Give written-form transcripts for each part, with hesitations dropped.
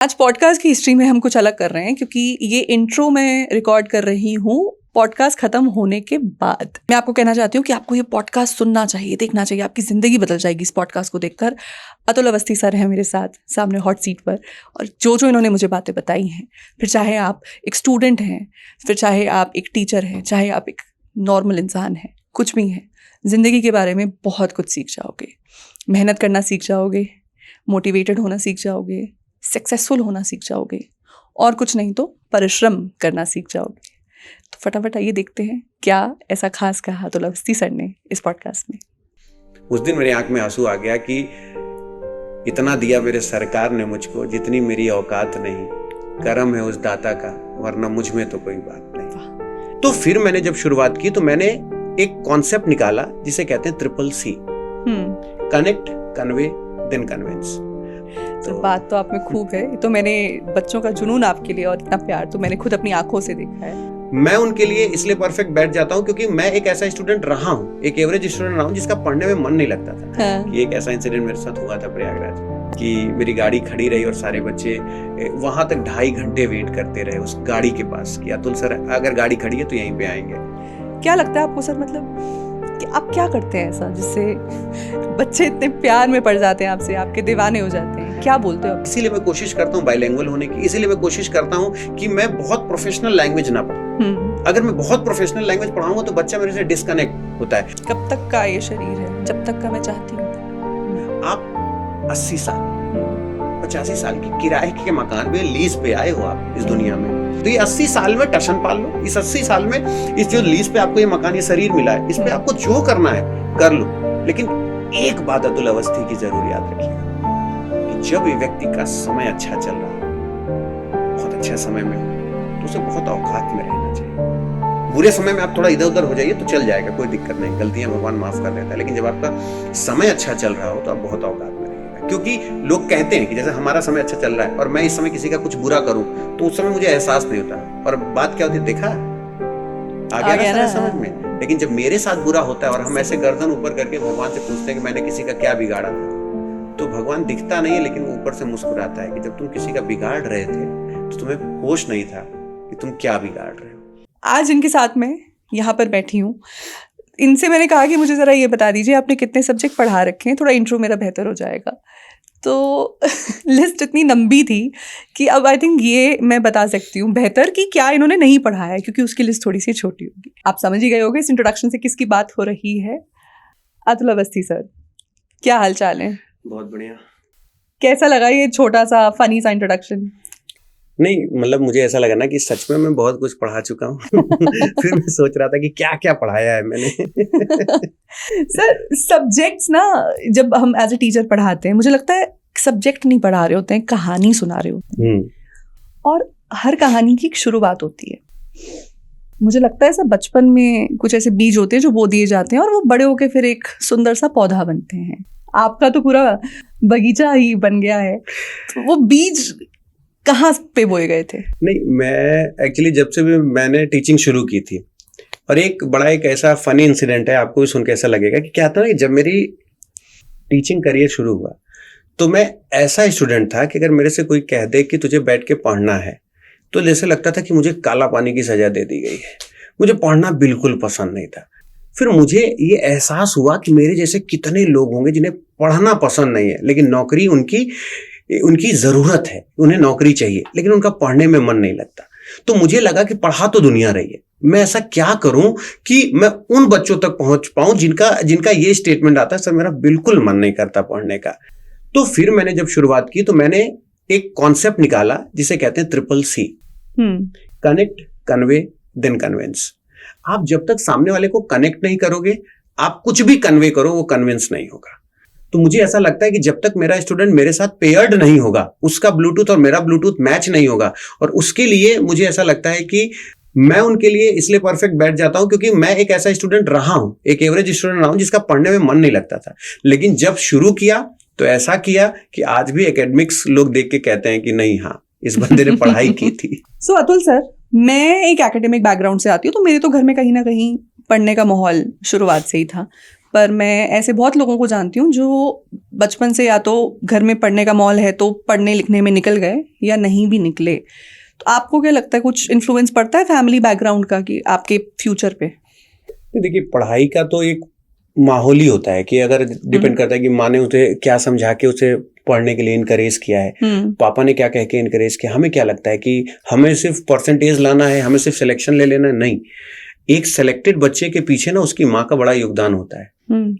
आज पॉडकास्ट की हिस्ट्री में हम कुछ अलग कर रहे हैं क्योंकि ये इंट्रो मैं रिकॉर्ड कर रही हूँ पॉडकास्ट खत्म होने के बाद। मैं आपको कहना चाहती हूँ कि आपको ये पॉडकास्ट सुनना चाहिए, देखना चाहिए, आपकी ज़िंदगी बदल जाएगी इस पॉडकास्ट को देखकर। अतुल अवस्थी सर हैं मेरे साथ सामने हॉट सीट पर, और जो इन्होंने मुझे बातें बताई हैं, फिर चाहे आप एक स्टूडेंट हैं, फिर चाहे आप एक टीचर हैं, चाहे आप एक नॉर्मल इंसान हैं, कुछ भी हैं, ज़िंदगी के बारे में बहुत कुछ सीख जाओगे। मेहनत करना सीख जाओगे, मोटिवेटेड होना सीख जाओगे, सक्सेसफुल होना सीख जाओगे, और कुछ नहीं तो परिश्रम करना सीख जाओगे। तो फटाफट आइए देखते हैं क्या ऐसा खास कहा अतुल अवस्थी सर ने इस पॉडकास्ट में। उस दिन मेरी आंख में आंसू आ गया कि इतना दिया मेरे सरकार ने मुझको जितनी मेरी औकात नहीं, करम है उस दाता का वरना मुझ में तो कोई बात नहीं। तो फिर मैंने जब शुरुआत की तो मैंने एक कॉन्सेप्ट निकाला जिसे कहते हैं CCC, connect, convey, then convince. तो बात तो आप में खूब है। तो मैंने बच्चों का जुनून आपके लिए और इतना प्यार तो मैंने खुद अपनी आंखों से देखा है। मैं उनके लिए इसलिए परफेक्ट बैठ जाता हूँ क्योंकि मैं एक ऐसा स्टूडेंट रहा हूँ, एक एवरेज स्टूडेंट रहा हूँ जिसका पढ़ने में मन नहीं लगता था। हाँ। कि एक ऐसा इंसिडेंट मेरे साथ हुआ था प्रयागराज कि मेरी गाड़ी खड़ी रही और सारे बच्चे वहां तक 2.5 घंटे वेट करते रहे उस गाड़ी के पास कि अतुल सर अगर गाड़ी खड़ी है तो यहीं पे आएंगे। क्या लगता है आपको सर, मतलब कि आप क्या करते हैं ऐसा जिससे बच्चे इतने प्यार में पड़ जाते हैं आपसे, आपके दीवाने हो जाते हैं? क्या बोलते हो आप? इसीलिए मैं कोशिश करता हूँ बाइलिंगुअल होने की, इसीलिए मैं कोशिश करता हूँ कि मैं बहुत प्रोफेशनल लैंग्वेज ना पढ़ूं। अगर मैं बहुत प्रोफेशनल लैंग्वेज पढ़ाऊंगा तो बच्चा मेरे से डिस्कनेक्ट होता है। कब तक का ये शरीर है? जब तक का मैं चाहती हूँ। आप 80 साल 85 साल की किराए के मकान पे लीज पे आए हो आप इस दुनिया में, तो ये 80 साल में टशन पाल लो। इस 80 साल में इस जो लीज पे आपको ये मकान, ये शरीर मिला है, इस पे आपको जो करना है कर लो। लेकिन एक बात अतुल अवस्थी की जरूर याद रखिएगा कि जब ये व्यक्ति का समय अच्छा चल रहा है, बहुत अच्छा समय में हो, तो उसे बहुत औकात में रहना चाहिए। बुरे समय में आप थोड़ा इधर उधर हो जाइए तो चल जाएगा, कोई दिक्कत नहीं, गलतियां भगवान माफ कर देता है। लेकिन जब आपका समय अच्छा चल रहा हो तो आप बहुत औकात में रहिएगा। क्योंकि लोग कहते हैं कि जैसे हमारा समय अच्छा चल रहा है और मैं इस समय किसी का कुछ बुरा करूं तो उस समय मुझे एहसास नहीं होता, और बात क्या होती है, देखा आ गया ना समझ में। लेकिन जब मेरे साथ बुरा होता है और हम ऐसे गर्दन ऊपर करके भगवान से पूछते हैं कि मैंने किसी का क्या बिगाड़ा था, तो भगवान दिखता नहीं है लेकिन ऊपर से मुस्कुराता है कि जब तुम किसी का बिगाड़ रहे थे तो तुम्हें होश नहीं था कि तुम क्या बिगाड़ रहे हो। आज इनके साथ मैं यहाँ पर बैठी हूँ, इनसे मैंने कहा कि मुझे ज़रा ये बता दीजिए आपने कितने सब्जेक्ट पढ़ा रखे हैं, थोड़ा इंट्रो मेरा बेहतर हो जाएगा। तो लिस्ट इतनी लंबी थी कि अब आई थिंक ये मैं बता सकती हूँ बेहतर कि क्या इन्होंने नहीं पढ़ा है, क्योंकि उसकी लिस्ट थोड़ी सी छोटी होगी। आप समझ ही गए होंगे इस इंट्रोडक्शन से किसकी बात हो रही है। अतुल अवस्थी सर, क्या हाल चाल है? बहुत बढ़िया। कैसा लगा ये छोटा सा फनी सा इंट्रोडक्शन? नहीं, मतलब मुझे ऐसा लगा ना कि सच में मैं बहुत कुछ पढ़ा चुका हूँ। फिर मैं सोच रहा था कि क्या क्या पढ़ाया है मैंने। सर सब्जेक्ट्स ना, जब हम एज ए टीचर पढ़ाते हैं, मुझे लगता है सब्जेक्ट नहीं पढ़ा रहे होते हैं, कहानी सुना रहे होते हैं। और हर कहानी की एक शुरुआत होती है। मुझे लगता है सब बचपन में कुछ ऐसे बीज होते हैं जो बो दिए जाते हैं और वो बड़े होके फिर एक सुंदर सा पौधा बनते हैं। आपका तो पूरा बगीचा ही बन गया है। तो वो बीज कहाँ पे बोए गए थे? नहीं, मैं एक्चुअली जब से भी मैंने टीचिंग शुरू की थी, और एक ऐसा फनी इंसिडेंट है, आपको भी सुन के ऐसा लगेगा कि क्या था ना कि जब मेरी टीचिंग करियर शुरू हुआ तो मैं ऐसा स्टूडेंट था कि अगर मेरे से कोई कह दे कि तुझे बैठ के पढ़ना है तो जैसे लगता था कि मुझे काला पानी की सजा दे दी गई है। मुझे पढ़ना बिल्कुल पसंद नहीं था। फिर मुझे ये एहसास हुआ कि मेरे जैसे कितने लोग होंगे जिन्हें पढ़ना पसंद नहीं है लेकिन नौकरी उनकी जरूरत है, उन्हें नौकरी चाहिए, लेकिन उनका पढ़ने में मन नहीं लगता। तो मुझे लगा कि पढ़ा तो दुनिया रही है, मैं ऐसा क्या करूं कि मैं उन बच्चों तक पहुंच पाऊं जिनका ये स्टेटमेंट आता है, सर मेरा बिल्कुल मन नहीं करता पढ़ने का। तो फिर मैंने जब शुरुआत की तो मैंने एक कॉन्सेप्ट निकाला जिसे कहते हैं CCC, connect, convey, then convince. आप जब तक सामने वाले को कनेक्ट नहीं करोगे, आप कुछ भी कन्वे करो वो कन्विंस नहीं होगा। तो मुझे ऐसा लगता है कि जब तक मेरा स्टूडेंट मेरे साथ पेयर्ड नहीं होगा, उसका ब्लूटूथ और मेरा ब्लूटूथ मैच नहीं होगा, और उसके लिए मुझे ऐसा लगता है कि मैं उनके लिए इसलिए परफेक्ट बैठ जाता हूं क्योंकि मैं एक ऐसा स्टूडेंट रहा हूं, एक एवरेज स्टूडेंट रहा हूं जिसका पढ़ने में मन नहीं लगता था। लेकिन जब शुरू किया तो ऐसा किया कि आज भी एकेडमिक्स लोग देख के कहते हैं कि नहीं, हाँ इस बंदे ने पढ़ाई की थी। सो अतुल सर, मैं एक एकेडमिक बैकग्राउंड से आती हूँ, तो मेरे तो घर में कहीं ना कहीं पढ़ने का माहौल शुरुआत से ही था। पर मैं ऐसे बहुत लोगों को जानती हूँ जो बचपन से या तो घर में पढ़ने का माहौल है तो पढ़ने लिखने में निकल गए या नहीं भी निकले। तो आपको क्या लगता है, कुछ इन्फ्लुएंस पड़ता है फैमिली बैकग्राउंड का कि आपके फ्यूचर पे? देखिए, पढ़ाई का तो एक माहौल ही होता है कि अगर डिपेंड करता है कि माँ ने उसे क्या समझा के उसे पढ़ने के लिए इनकरेज किया है, पापा ने क्या कह के इनकरेज किया। हमें क्या लगता है कि हमें सिर्फ परसेंटेज लाना है, हमें सिर्फ सिलेक्शन ले लेना है? नहीं, एक सेलेक्टेड बच्चे के पीछे ना उसकी माँ का बड़ा योगदान होता है।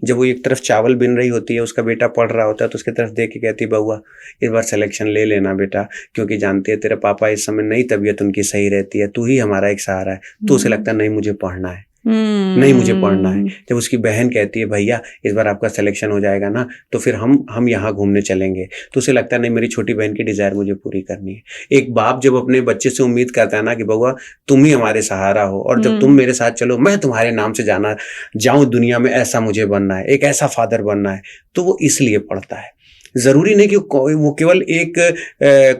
जब वो एक तरफ चावल बिन रही होती है, उसका बेटा पढ़ रहा होता है, तो उसकी तरफ देख के कहती है, बउआ इस बार सिलेक्शन ले लेना बेटा, क्योंकि जानती है तेरे पापा इस समय नहीं तबीयत उनकी सही रहती है, तू ही हमारा एक सहारा है। तो उसे लगता है नहीं मुझे पढ़ना है, नहीं मुझे पढ़ना है। जब उसकी बहन कहती है भैया इस बार आपका सिलेक्शन हो जाएगा ना तो फिर हम यहाँ घूमने चलेंगे, तो उसे लगता है नहीं मेरी छोटी बहन की डिजायर मुझे पूरी करनी है। एक बाप जब अपने बच्चे से उम्मीद करता है ना कि बउआ तुम ही हमारे सहारा हो और जब तुम मेरे साथ चलो मैं तुम्हारे नाम से जाऊं दुनिया में, ऐसा मुझे बनना है, एक ऐसा फादर बनना है, तो वो इसलिए पढ़ता है। जरूरी नहीं कि वो केवल एक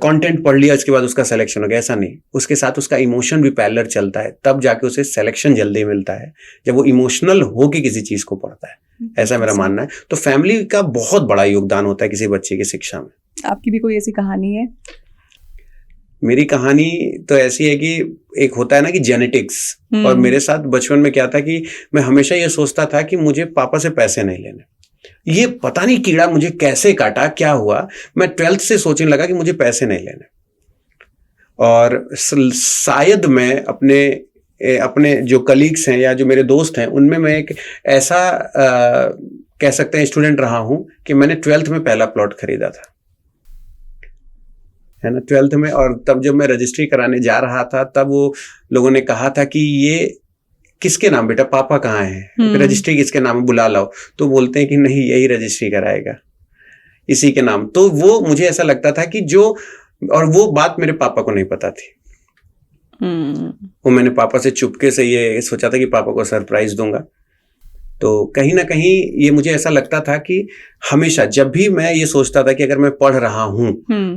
कंटेंट पढ़ लिया उसके बाद उसका सिलेक्शन हो गया, ऐसा नहीं। उसके साथ उसका इमोशन भी पैरेलल चलता है, तब जाके उसे सिलेक्शन जल्दी मिलता है जब वो इमोशनल होके किसी चीज को पढ़ता है। ऐसा मेरा मानना है। तो फैमिली का बहुत बड़ा योगदान होता है किसी बच्चे की शिक्षा में। आपकी भी कोई ऐसी कहानी है? मेरी कहानी तो ऐसी है कि एक होता है ना कि जेनेटिक्स, और मेरे साथ बचपन में क्या था कि मैं हमेशा ये सोचता था कि मुझे पापा से पैसे नहीं लेने। ये पता नहीं कीड़ा मुझे कैसे काटा, क्या हुआ, मैं 12th से सोचने लगा कि मुझे पैसे नहीं लेने। और शायद मैं अपने जो कलीग्स हैं या जो मेरे दोस्त हैं उनमें मैं एक ऐसा कह सकते हैं स्टूडेंट रहा हूं कि मैंने 12th में पहला प्लॉट खरीदा था, है ना, 12th में। और तब जब मैं रजिस्ट्री कराने जा रहा था तब वो लोगों ने कहा था कि ये किसके नाम बेटा, पापा कहाँ हैं, रजिस्ट्री किसके नाम बुला लाओ। तो बोलते हैं कि नहीं यही रजिस्ट्री कराएगा, इसी के नाम। तो वो मुझे ऐसा लगता था कि और वो बात मेरे पापा को नहीं पता थी। वो मैंने पापा से चुपके से ये सोचा था कि पापा को सरप्राइज दूंगा। तो कहीं ना कहीं ये मुझे ऐसा लगता था कि हमेशा जब भी मैं ये सोचता था कि अगर मैं पढ़ रहा हूं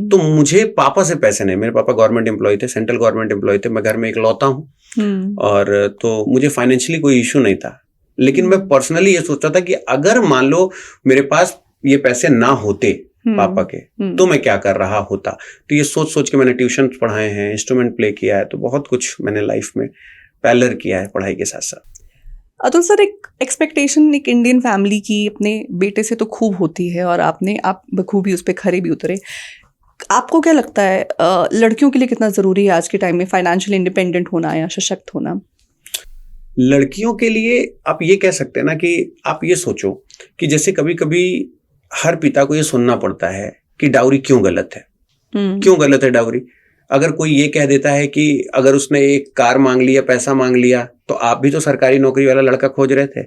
तो मुझे पापा से पैसे नहीं। मेरे पापा गवर्नमेंट एम्प्लॉय थे, सेंट्रल गवर्नमेंट एम्प्लॉय थे, मैं घर में इकलौता हूं और तो मुझे फाइनेंशियली कोई इश्यू नहीं था। लेकिन मैं पर्सनली ये सोचता था कि अगर मान लो मेरे पास ये पैसे ना होते पापा के तो मैं क्या कर रहा होता। तो ये सोच सोच के मैंने ट्यूशन पढ़ाए हैं, इंस्ट्रूमेंट प्ले किया है, तो बहुत कुछ मैंने लाइफ में पैरेलल किया है पढ़ाई के साथ साथ। अतुल सर, एक एक्सपेक्टेशन एक इंडियन फैमिली की अपने बेटे से तो खूब होती है और आप बखूबी उस पर खरे भी उतरे। आपको क्या लगता है लड़कियों के लिए कितना ज़रूरी है आज के टाइम में फाइनेंशियल इंडिपेंडेंट होना या सशक्त होना? लड़कियों के लिए आप ये कह सकते हैं ना कि आप ये सोचो कि जैसे कभी कभी हर पिता को ये सुनना पड़ता है कि डाउरी क्यों गलत है, क्यों गलत है डाउरी। अगर कोई ये कह देता है कि अगर उसने एक कार मांग लिया, पैसा मांग लिया, तो आप भी तो सरकारी नौकरी वाला लड़का खोज रहे थे,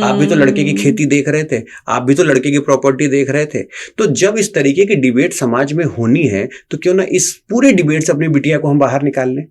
आप भी तो लड़के की खेती देख रहे थे, आप भी तो लड़के की प्रॉपर्टी देख रहे थे। तो जब इस तरीके की डिबेट समाज में होनी है तो क्यों ना इस पूरे डिबेट से अपनी बिटिया को हम बाहर निकाल लें।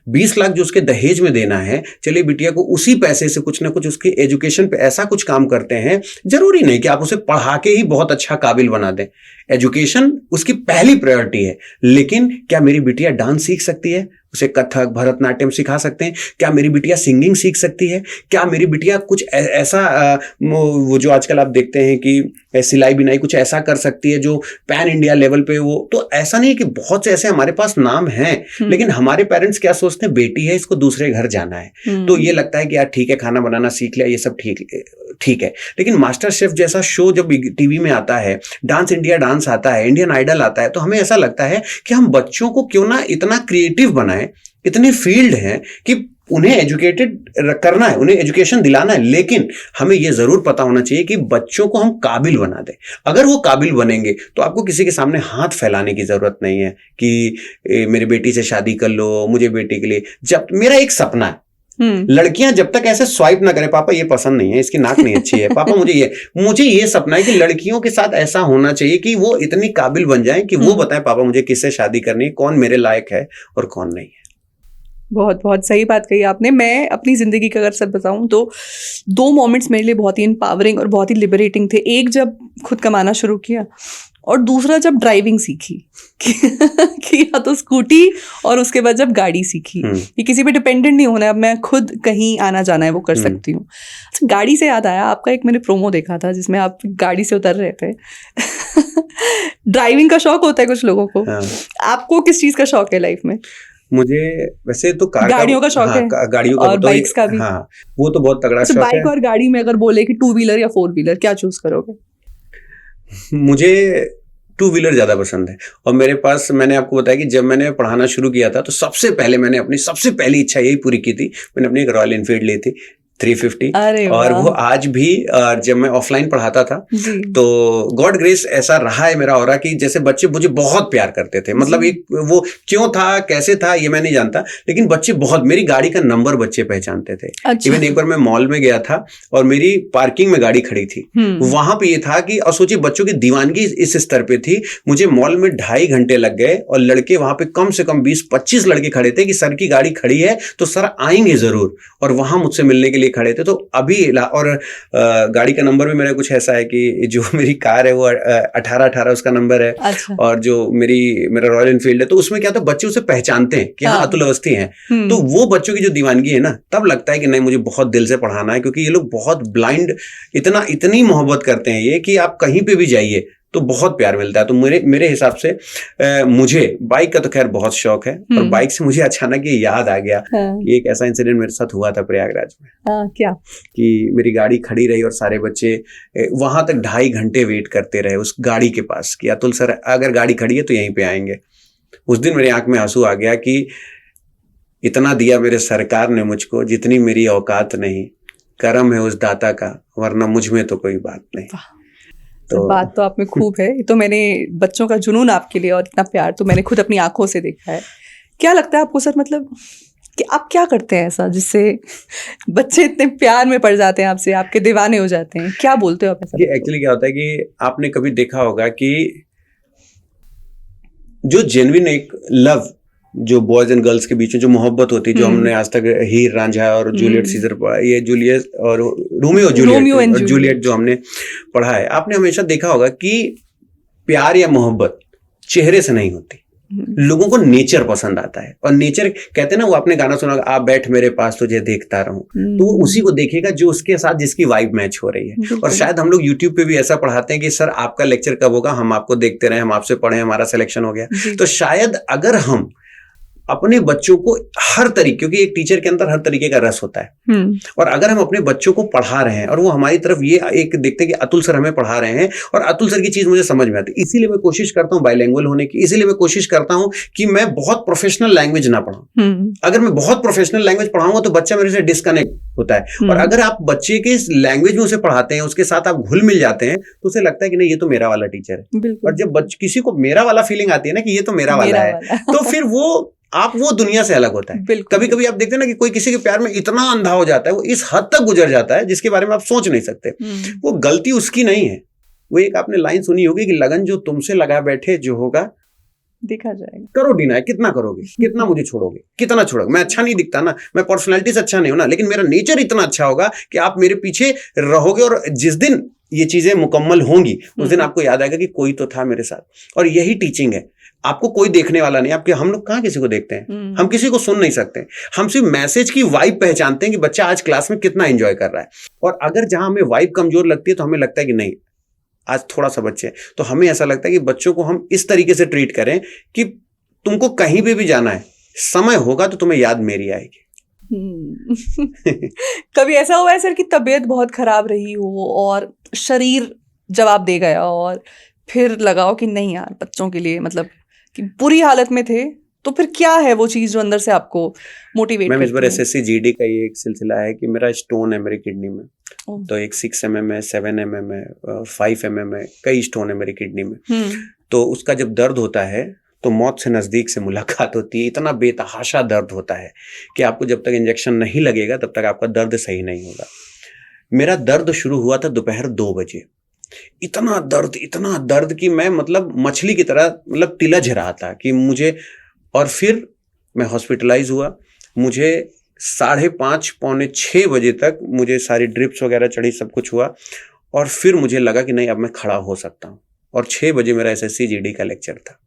20 लाख जो उसके दहेज में देना है, चलिए बिटिया को उसी पैसे से कुछ ना कुछ उसके एजुकेशन पे ऐसा कुछ काम करते हैं। जरूरी नहीं कि आप उसे पढ़ा के ही बहुत अच्छा काबिल बना दें, एजुकेशन उसकी पहली प्रायोरिटी है। लेकिन क्या मेरी बिटिया डांस सीख सकती है, उसे कथक भरतनाट्यम सिखा सकते हैं? क्या मेरी बिटिया सिंगिंग सीख सकती है? क्या मेरी बिटिया कुछ ऐसा वो जो आजकल आप देखते हैं कि सिलाई बिनाई कुछ ऐसा कर सकती है जो पैन इंडिया लेवल पे वो, तो ऐसा नहीं है कि बहुत से ऐसे हमारे पास नाम हैं, लेकिन हमारे पेरेंट्स क्या सोचते हैं, बेटी है इसको दूसरे घर जाना है, तो ये लगता है कि यार ठीक है खाना बनाना सीख लिया, ये सब ठीक है। लेकिन मास्टर शेफ जैसा शो जब टीवी में आता है, डांस इंडिया डांस आता है, इंडियन आइडल आता है, तो हमें ऐसा लगता है कि हम बच्चों को क्यों ना इतना क्रिएटिव बनाएं। इतने फील्ड हैं कि उन्हें एजुकेटेड करना है, उन्हें एजुकेशन दिलाना है, लेकिन हमें यह जरूर पता होना चाहिए कि बच्चों को हम काबिल बना दें। अगर वो काबिल बनेंगे तो आपको किसी के सामने हाथ फैलाने की जरूरत नहीं है कि मेरी बेटी से शादी कर लो, मुझे बेटी के लिए। जब मेरा एक सपना है, लड़कियां जब तक ऐसे स्वाइप ना करें, पापा ये पसंद नहीं है, इसकी नाक नहीं अच्छी है, पापा मुझे ये सपना है कि लड़कियों के साथ ऐसा होना चाहिए कि वो इतनी काबिल बन जाएं कि वो बताएं पापा मुझे किससे शादी करनी है, कौन मेरे लायक है और कौन नहीं है। बहुत बहुत सही बात कही आपने। मैं अपनी ज़िंदगी का अगर सच बताऊं तो 2 मोमेंट्स मेरे लिए बहुत ही एम्पावरिंग और बहुत ही लिबरेटिंग थे। एक जब खुद कमाना शुरू किया और दूसरा जब ड्राइविंग सीखी कि या तो स्कूटी और उसके बाद जब गाड़ी सीखी कि किसी पे डिपेंडेंट नहीं होना है, अब मैं खुद कहीं आना जाना है वो कर सकती हूँ। अच्छा, गाड़ी से याद आया, आपका एक मैंने प्रोमो देखा था जिसमें आप गाड़ी से उतर रहे थे। ड्राइविंग का शौक होता है कुछ लोगों को, आपको किस चीज का शौक है लाइफ में? मुझे वैसे तो गाड़ियों का शौक है, गाड़ियों और बाइक्स का भी। हाँ, वो तो बहुत तगड़ा शौक है। बाइक और गाड़ी में अगर बोले कि 2 व्हीलर या 4 व्हीलर, क्या चूज करोगे? मुझे 2 व्हीलर ज्यादा पसंद है। और मेरे पास, मैंने आपको बताया कि जब मैंने पढ़ाना शुरू किया था तो सबसे पहले मैंने अपनी सबसे पहली इच्छा यही पूरी की थी, मैंने अपनी एक रॉयल एनफील्ड ली थी 350। और वो आज भी जब मैं ऑफलाइन पढ़ाता था तो गॉड ग्रेस ऐसा रहा है मेरा ऑरा कि जैसे बच्चे मुझे बहुत प्यार करते थे। मतलब एक वो क्यों था, कैसे था, ये मैं नहीं जानता, लेकिन बच्चे बहुत, मेरी गाड़ी का नंबर बच्चे पहचानते थे। अच्छा। इवन एक बार मैं मॉल में गया था और मेरी पार्किंग में गाड़ी खड़ी थी, वहां पे ये था कि, और सोचिए बच्चों की दीवानगी इस स्तर पे थी, मुझे मॉल में 2.5 घंटे लग गए और लड़के वहां पे कम से कम 20-25 लड़के खड़े थे कि सर की गाड़ी खड़ी है तो सर आएंगे जरूर, और वहां मुझसे मिलने के लिए खड़े थे। तो अभी, और गाड़ी का नंबर भी मेरा कुछ ऐसा है कि जो मेरी कार है वो 1818 उसका नंबर है। अच्छा। और जो मेरा रॉयल एनफील्ड है तो उसमें क्या था, बच्चे उसे पहचानते हैं कि हाँ अतुल अवस्थी हैं। तो वो बच्चों की जो दीवानगी है ना, तब लगता है कि नहीं, मुझे बहुत दिल से पढ़ाना है, क्योंकि ये लोग बहुत ब्लाइंड, इतनी मोहब्बत करते हैं ये कि आप कहीं पे भी जाइए तो बहुत प्यार मिलता है। तो मेरे हिसाब से मुझे बाइक का तो खैर बहुत शौक है, और बाइक से मुझे अचानक ये याद आ गया कि एक ऐसा इंसिडेंट मेरे साथ हुआ था प्रयागराज में। क्या? कि मेरी गाड़ी खड़ी रही और सारे बच्चे वहां तक 2.5 घंटे वेट करते रहे उस गाड़ी के पास कि अतुल सर अगर गाड़ी खड़ी है तो यहीं पे आएंगे। उस दिन मेरी आंख में आंसू आ गया कि इतना दिया मेरे सरकार ने मुझको जितनी मेरी औकात नहीं, करम है उस दाता का, वरना मुझ में तो कोई बात नहीं। तो बात तो आप में खूब है। तो मैंने बच्चों का जुनून आपके लिए और इतना प्यार तो मैंने खुद अपनी आंखों से देखा है। क्या लगता है आपको सर, मतलब कि आप क्या करते हैं ऐसा जिससे बच्चे इतने प्यार में पड़ जाते हैं आपसे, आपके दीवाने हो जाते हैं? क्या बोलते हो आप ऐसा? एक्चुअली क्या होता है कि आपने कभी देखा होगा कि जो जेन्युइन एक लव, जो बॉयज एंड गर्ल्स के बीच में जो मोहब्बत होती है, जो हमने आज तक हीर रांझा और जूलियट सीजर, ये जूलियट और रोमियो जूलियट जो हमने पढ़ा है, आपने हमेशा देखा होगा कि प्यार या मोहब्बत चेहरे से नहीं होती, लोगों को नेचर पसंद आता है। और नेचर कहते हैं ना, वो आपने गाना सुना, आप बैठ मेरे पास तुझे देखता रहूं, तो वो उसी को देखेगा जो उसके साथ जिसकी वाइब मैच हो रही है। और शायद हम लोग यूट्यूब पे भी ऐसा पढ़ाते हैं कि सर आपका लेक्चर कब होगा, हम आपको देखते रहे, हम आपसे पढ़े, हमारा सिलेक्शन हो गया। तो शायद अगर हम अपने बच्चों को हर तरीके, क्योंकि एक टीचर के अंदर हर तरीके का रस होता है, और अगर हम अपने बच्चों को पढ़ा रहे हैं और वो हमारी तरफ ये एक देखते हैं कि अतुल सर हमें पढ़ा रहे हैं और अतुल सर की चीज मुझे समझ में आती है, इसीलिए मैं कोशिश करता हूँ बाइलिंगुअल होने की, इसीलिए मैं कोशिश करता हूँ कि मैं बहुत प्रोफेशनल लैंग्वेज ना पढ़ाऊं। अगर मैं बहुत प्रोफेशनल लैंग्वेज पढ़ाऊंगा तो बच्चा मेरे से डिस्कनेक्ट होता है, और अगर आप बच्चे के लैंग्वेज में उसे पढ़ाते हैं, उसके साथ आप घुल मिल जाते हैं, तो उसे लगता है कि नहीं ये तो मेरा वाला टीचर है। और जब किसी को मेरा वाला फीलिंग आती है ना कि ये तो मेरा वाला है, तो फिर वो दुनिया से अलग होता है। कभी कभी आप देखते हैं ना कि कोई किसी के प्यार में इतना अंधा हो जाता है, वो इस हद तक गुजर जाता है जिसके बारे में आप सोच नहीं सकते। वो गलती उसकी नहीं है। वो एक आपने लाइन सुनी होगी कि लगन जो तुमसे लगा बैठे, जो होगा देखा जाएगा। करो डिनाय, कितना करोगे, कितना मुझे छोड़ोगे, कितना छोड़ोगे। मैं अच्छा नहीं दिखता ना, मैं पर्सनैलिटी से अच्छा नहीं हूं ना, लेकिन मेरा नेचर इतना अच्छा होगा कि आप मेरे पीछे रहोगे, और जिस दिन ये चीजें मुकम्मल होंगी उस दिन आपको याद आएगा कि कोई तो था मेरे साथ। और यही टीचिंग है। आपको कोई देखने वाला नहीं, आपके, हम लोग कहाँ किसी को देखते हैं, हम किसी को सुन नहीं सकते, हम सिर्फ मैसेज की वाइब पहचानते हैं कि बच्चा आज क्लास में कितना एंजॉय कर रहा है। और अगर जहां हमें वाइब कमजोर लगती है तो हमें लगता है कि नहीं आज थोड़ा सा बच्चे, तो हमें ऐसा लगता है कि बच्चों को हम इस तरीके से ट्रीट करें कि तुमको कहीं पे भी जाना है, समय होगा तो तुम्हें याद मेरी आएगी। कभी ऐसा हुआ है सर कि तबीयत बहुत खराब रही हो और शरीर जवाब दे गया और फिर लगाओ कि नहीं यार बच्चों के लिए, मतलब कि बुरी हालत में थे, तो फिर क्या है वो चीज जो अंदर से आपको मोटिवेट करती है? इस बार SSC GD का ये एक सिलसिला है कि मेरा स्टोन है मेरी किडनी में, तो एक 6 mm है, 7 mm है, 5 mm है, कई स्टोन है मेरी किडनी में। तो उसका जब दर्द होता है तो मौत से नजदीक से मुलाकात होती है। इतना बेतहाशा दर्द होता है कि आपको जब तक इंजेक्शन नहीं लगेगा तब तक आपका दर्द सही नहीं होगा। मेरा दर्द शुरू हुआ था दोपहर 2 बजे। इतना दर्द कि मैं मतलब मछली की तरह मतलब तिलझ रहा था कि मुझे, और फिर मैं हॉस्पिटलाइज हुआ। मुझे 5:30 पौने 6 बजे तक मुझे सारी ड्रिप्स वगैरह चढ़ी, सब कुछ हुआ, और फिर मुझे लगा कि नहीं अब मैं खड़ा हो सकता हूँ। और 6 बजे मेरा SSC GD का लेक्चर था।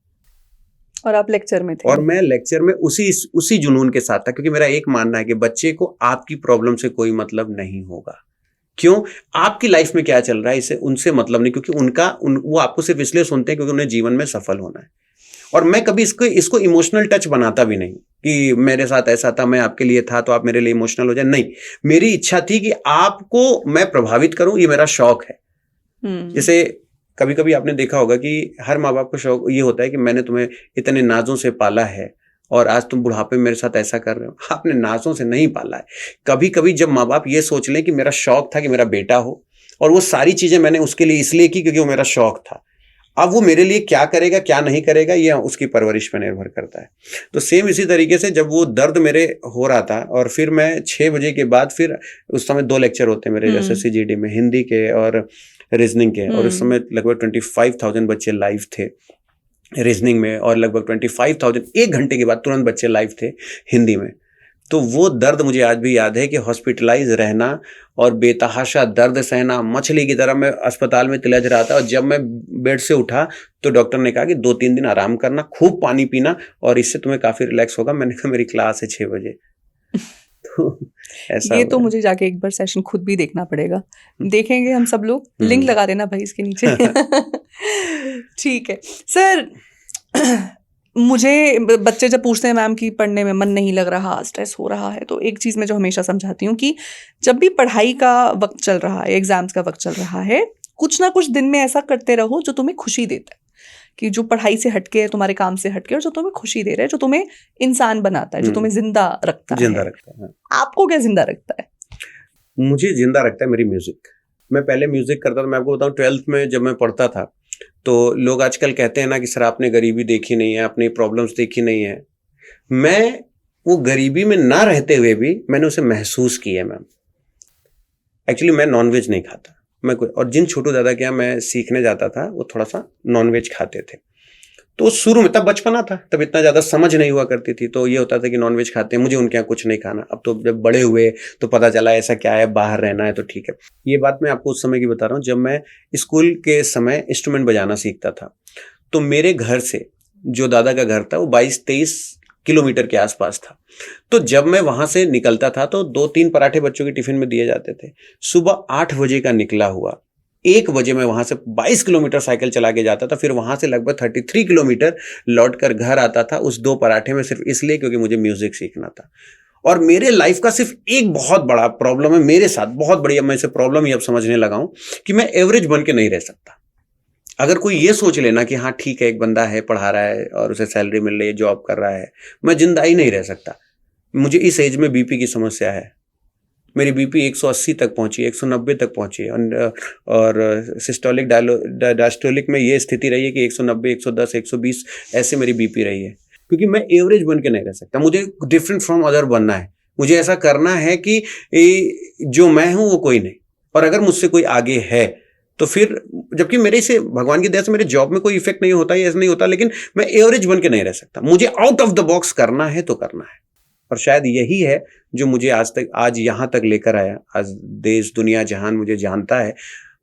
और आप लेक्चर में थे? और मैं लेक्चर में उसी जुनून के साथ था, क्योंकि मेरा एक मानना है कि बच्चे को आपकी प्रॉब्लम से कोई मतलब नहीं होगा। क्यों? आपकी लाइफ में क्या चल रहा है इससे उनसे मतलब नहीं, क्योंकि वो आपको सिर्फ इसलिए सुनते हैं क्योंकि उन्हें जीवन में सफल होना है। और मैं कभी इसको इमोशनल टच बनाता भी नहीं कि मेरे साथ ऐसा था, मैं आपके लिए था तो आप मेरे लिए इमोशनल हो जाए। नहीं, मेरी इच्छा थी कि आपको मैं प्रभावित करूं, ये मेरा शौक है। जैसे कभी कभी आपने देखा होगा कि हर माँ बाप का शौक ये होता है कि मैंने तुम्हें इतने नाजों से पाला है और आज तुम बुढ़ापे में मेरे साथ ऐसा कर रहे हो। आपने नाजों से नहीं पाला है। कभी कभी जब माँ बाप ये सोच लें कि मेरा शौक था कि मेरा बेटा हो, और वो सारी चीजें मैंने उसके लिए इसलिए की क्योंकि वो मेरा शौक था, अब वो मेरे लिए क्या करेगा क्या नहीं करेगा ये उसकी परवरिश पर निर्भर करता है। तो सेम इसी तरीके से जब वो दर्द मेरे हो रहा था, और फिर मैं 6 बजे के बाद, फिर उस समय 2 लेक्चर होते हैं मेरे SSC GD में, हिंदी के और रीजनिंग के, और उस समय लगभग 25,000 बच्चे लाइव थे रीजनिंग में, और लगभग 25,000 1 घंटे के बाद तुरंत बच्चे लाइव थे हिंदी में। तो वो दर्द मुझे आज भी याद है कि हॉस्पिटलाइज रहना और बेतहाशा दर्द सहना, मछली की तरह मैं अस्पताल में तिलझ रहा था। और जब मैं बेड से उठा तो डॉक्टर ने कहा कि 2-3 दिन आराम करना, खूब पानी पीना, और इससे तुम्हें काफी रिलैक्स होगा। मैंने कहा मेरी क्लास है 6 बजे। तो ऐसा ये तो मुझे जाके एक बार सेशन खुद भी देखना पड़ेगा। देखेंगे हम सब लोग, लिंक लगा देना भाई इसके नीचे। ठीक है सर। मुझे बच्चे जब पूछते हैं मैम कि पढ़ने में मन नहीं लग रहा, स्ट्रेस हो रहा है, तो एक चीज़ मैं जो हमेशा समझाती हूँ कि जब भी पढ़ाई का वक्त चल रहा है, एग्जाम्स का वक्त चल रहा है, कुछ ना कुछ दिन में ऐसा करते रहो जो तुम्हें खुशी देता है, कि जो पढ़ाई से हटके है, तुम्हारे काम से हटके, और जो तुम्हें खुशी दे रहा है, जो तुम्हें इंसान बनाता है, जो तुम्हें जिंदा रखता है। आपको क्या जिंदा रखता है? मुझे जिंदा रखता है मेरी म्यूजिक। मैं पहले म्यूजिक करता था। मैं आपको बताऊं 12th में जब मैं पढ़ता था तो लोग आजकल कहते हैं ना कि सर आपने गरीबी देखी नहीं है, आपने प्रॉब्लम्स देखी नहीं है। मैं वो गरीबी में ना रहते हुए भी मैंने उसे महसूस किया। मैम एक्चुअली मैं नॉनवेज नहीं खाता, और जिन छोटू दादा के यहाँ मैं सीखने जाता था वो थोड़ा सा नॉनवेज खाते थे। तो शुरू में, तब बचपना था, तब इतना ज्यादा समझ नहीं हुआ करती थी, तो ये होता था कि नॉनवेज खाते हैं, मुझे उनके यहाँ कुछ नहीं खाना। अब तो जब बड़े हुए तो पता चला ऐसा क्या है, बाहर रहना है तो ठीक है। ये बात मैं आपको उस समय की बता रहा हूँ जब मैं स्कूल के समय इंस्ट्रूमेंट बजाना सीखता था। तो मेरे घर से जो दादा का घर था वो 22-23 किलोमीटर के आसपास था। तो जब मैं वहां से निकलता था तो 2-3 पराठे बच्चों के टिफिन में दिए जाते थे। सुबह 8 बजे का निकला हुआ, 1 बजे मैं वहां से 22 किलोमीटर साइकिल चला के जाता था, फिर वहां से लगभग 33 किलोमीटर लौट कर घर आता था उस 2 पराठे में, सिर्फ इसलिए क्योंकि मुझे म्यूजिक सीखना था। और मेरे लाइफ का सिर्फ एक बहुत बड़ा प्रॉब्लम है मेरे साथ, बहुत बड़ी, अब मैं इसे प्रॉब्लम ही अब समझने लगा हूं कि मैं एवरेज बन के नहीं रह सकता। अगर कोई ये सोच लेना कि हाँ ठीक है, एक बंदा है, पढ़ा रहा है और उसे सैलरी मिल रही है, जॉब कर रहा है, मैं जिंदा ही नहीं रह सकता। मुझे इस एज में बीपी की समस्या है। मेरी बीपी 180 तक पहुंची, 190 तक पहुंची, और सिस्टोलिक डायस्टोलिक में ये स्थिति रही है कि 190, 110, 120 ऐसे मेरी बीपी रही है। क्योंकि मैं एवरेज बन के नहीं रह सकता, मुझे डिफरेंट फ्रॉम अदर बनना है। मुझे ऐसा करना है कि जो मैं हूं वो कोई नहीं, और अगर मुझसे कोई आगे है तो फिर, जबकि मेरे से भगवान की दया से मेरे जॉब में कोई इफेक्ट नहीं होता, ऐसा नहीं होता, लेकिन मैं एवरेज बन के नहीं रह सकता। मुझे आउट ऑफ द बॉक्स करना है तो करना है। और शायद यही है जो मुझे आज यहाँ तक लेकर आया। आज देश दुनिया जहान मुझे जानता है,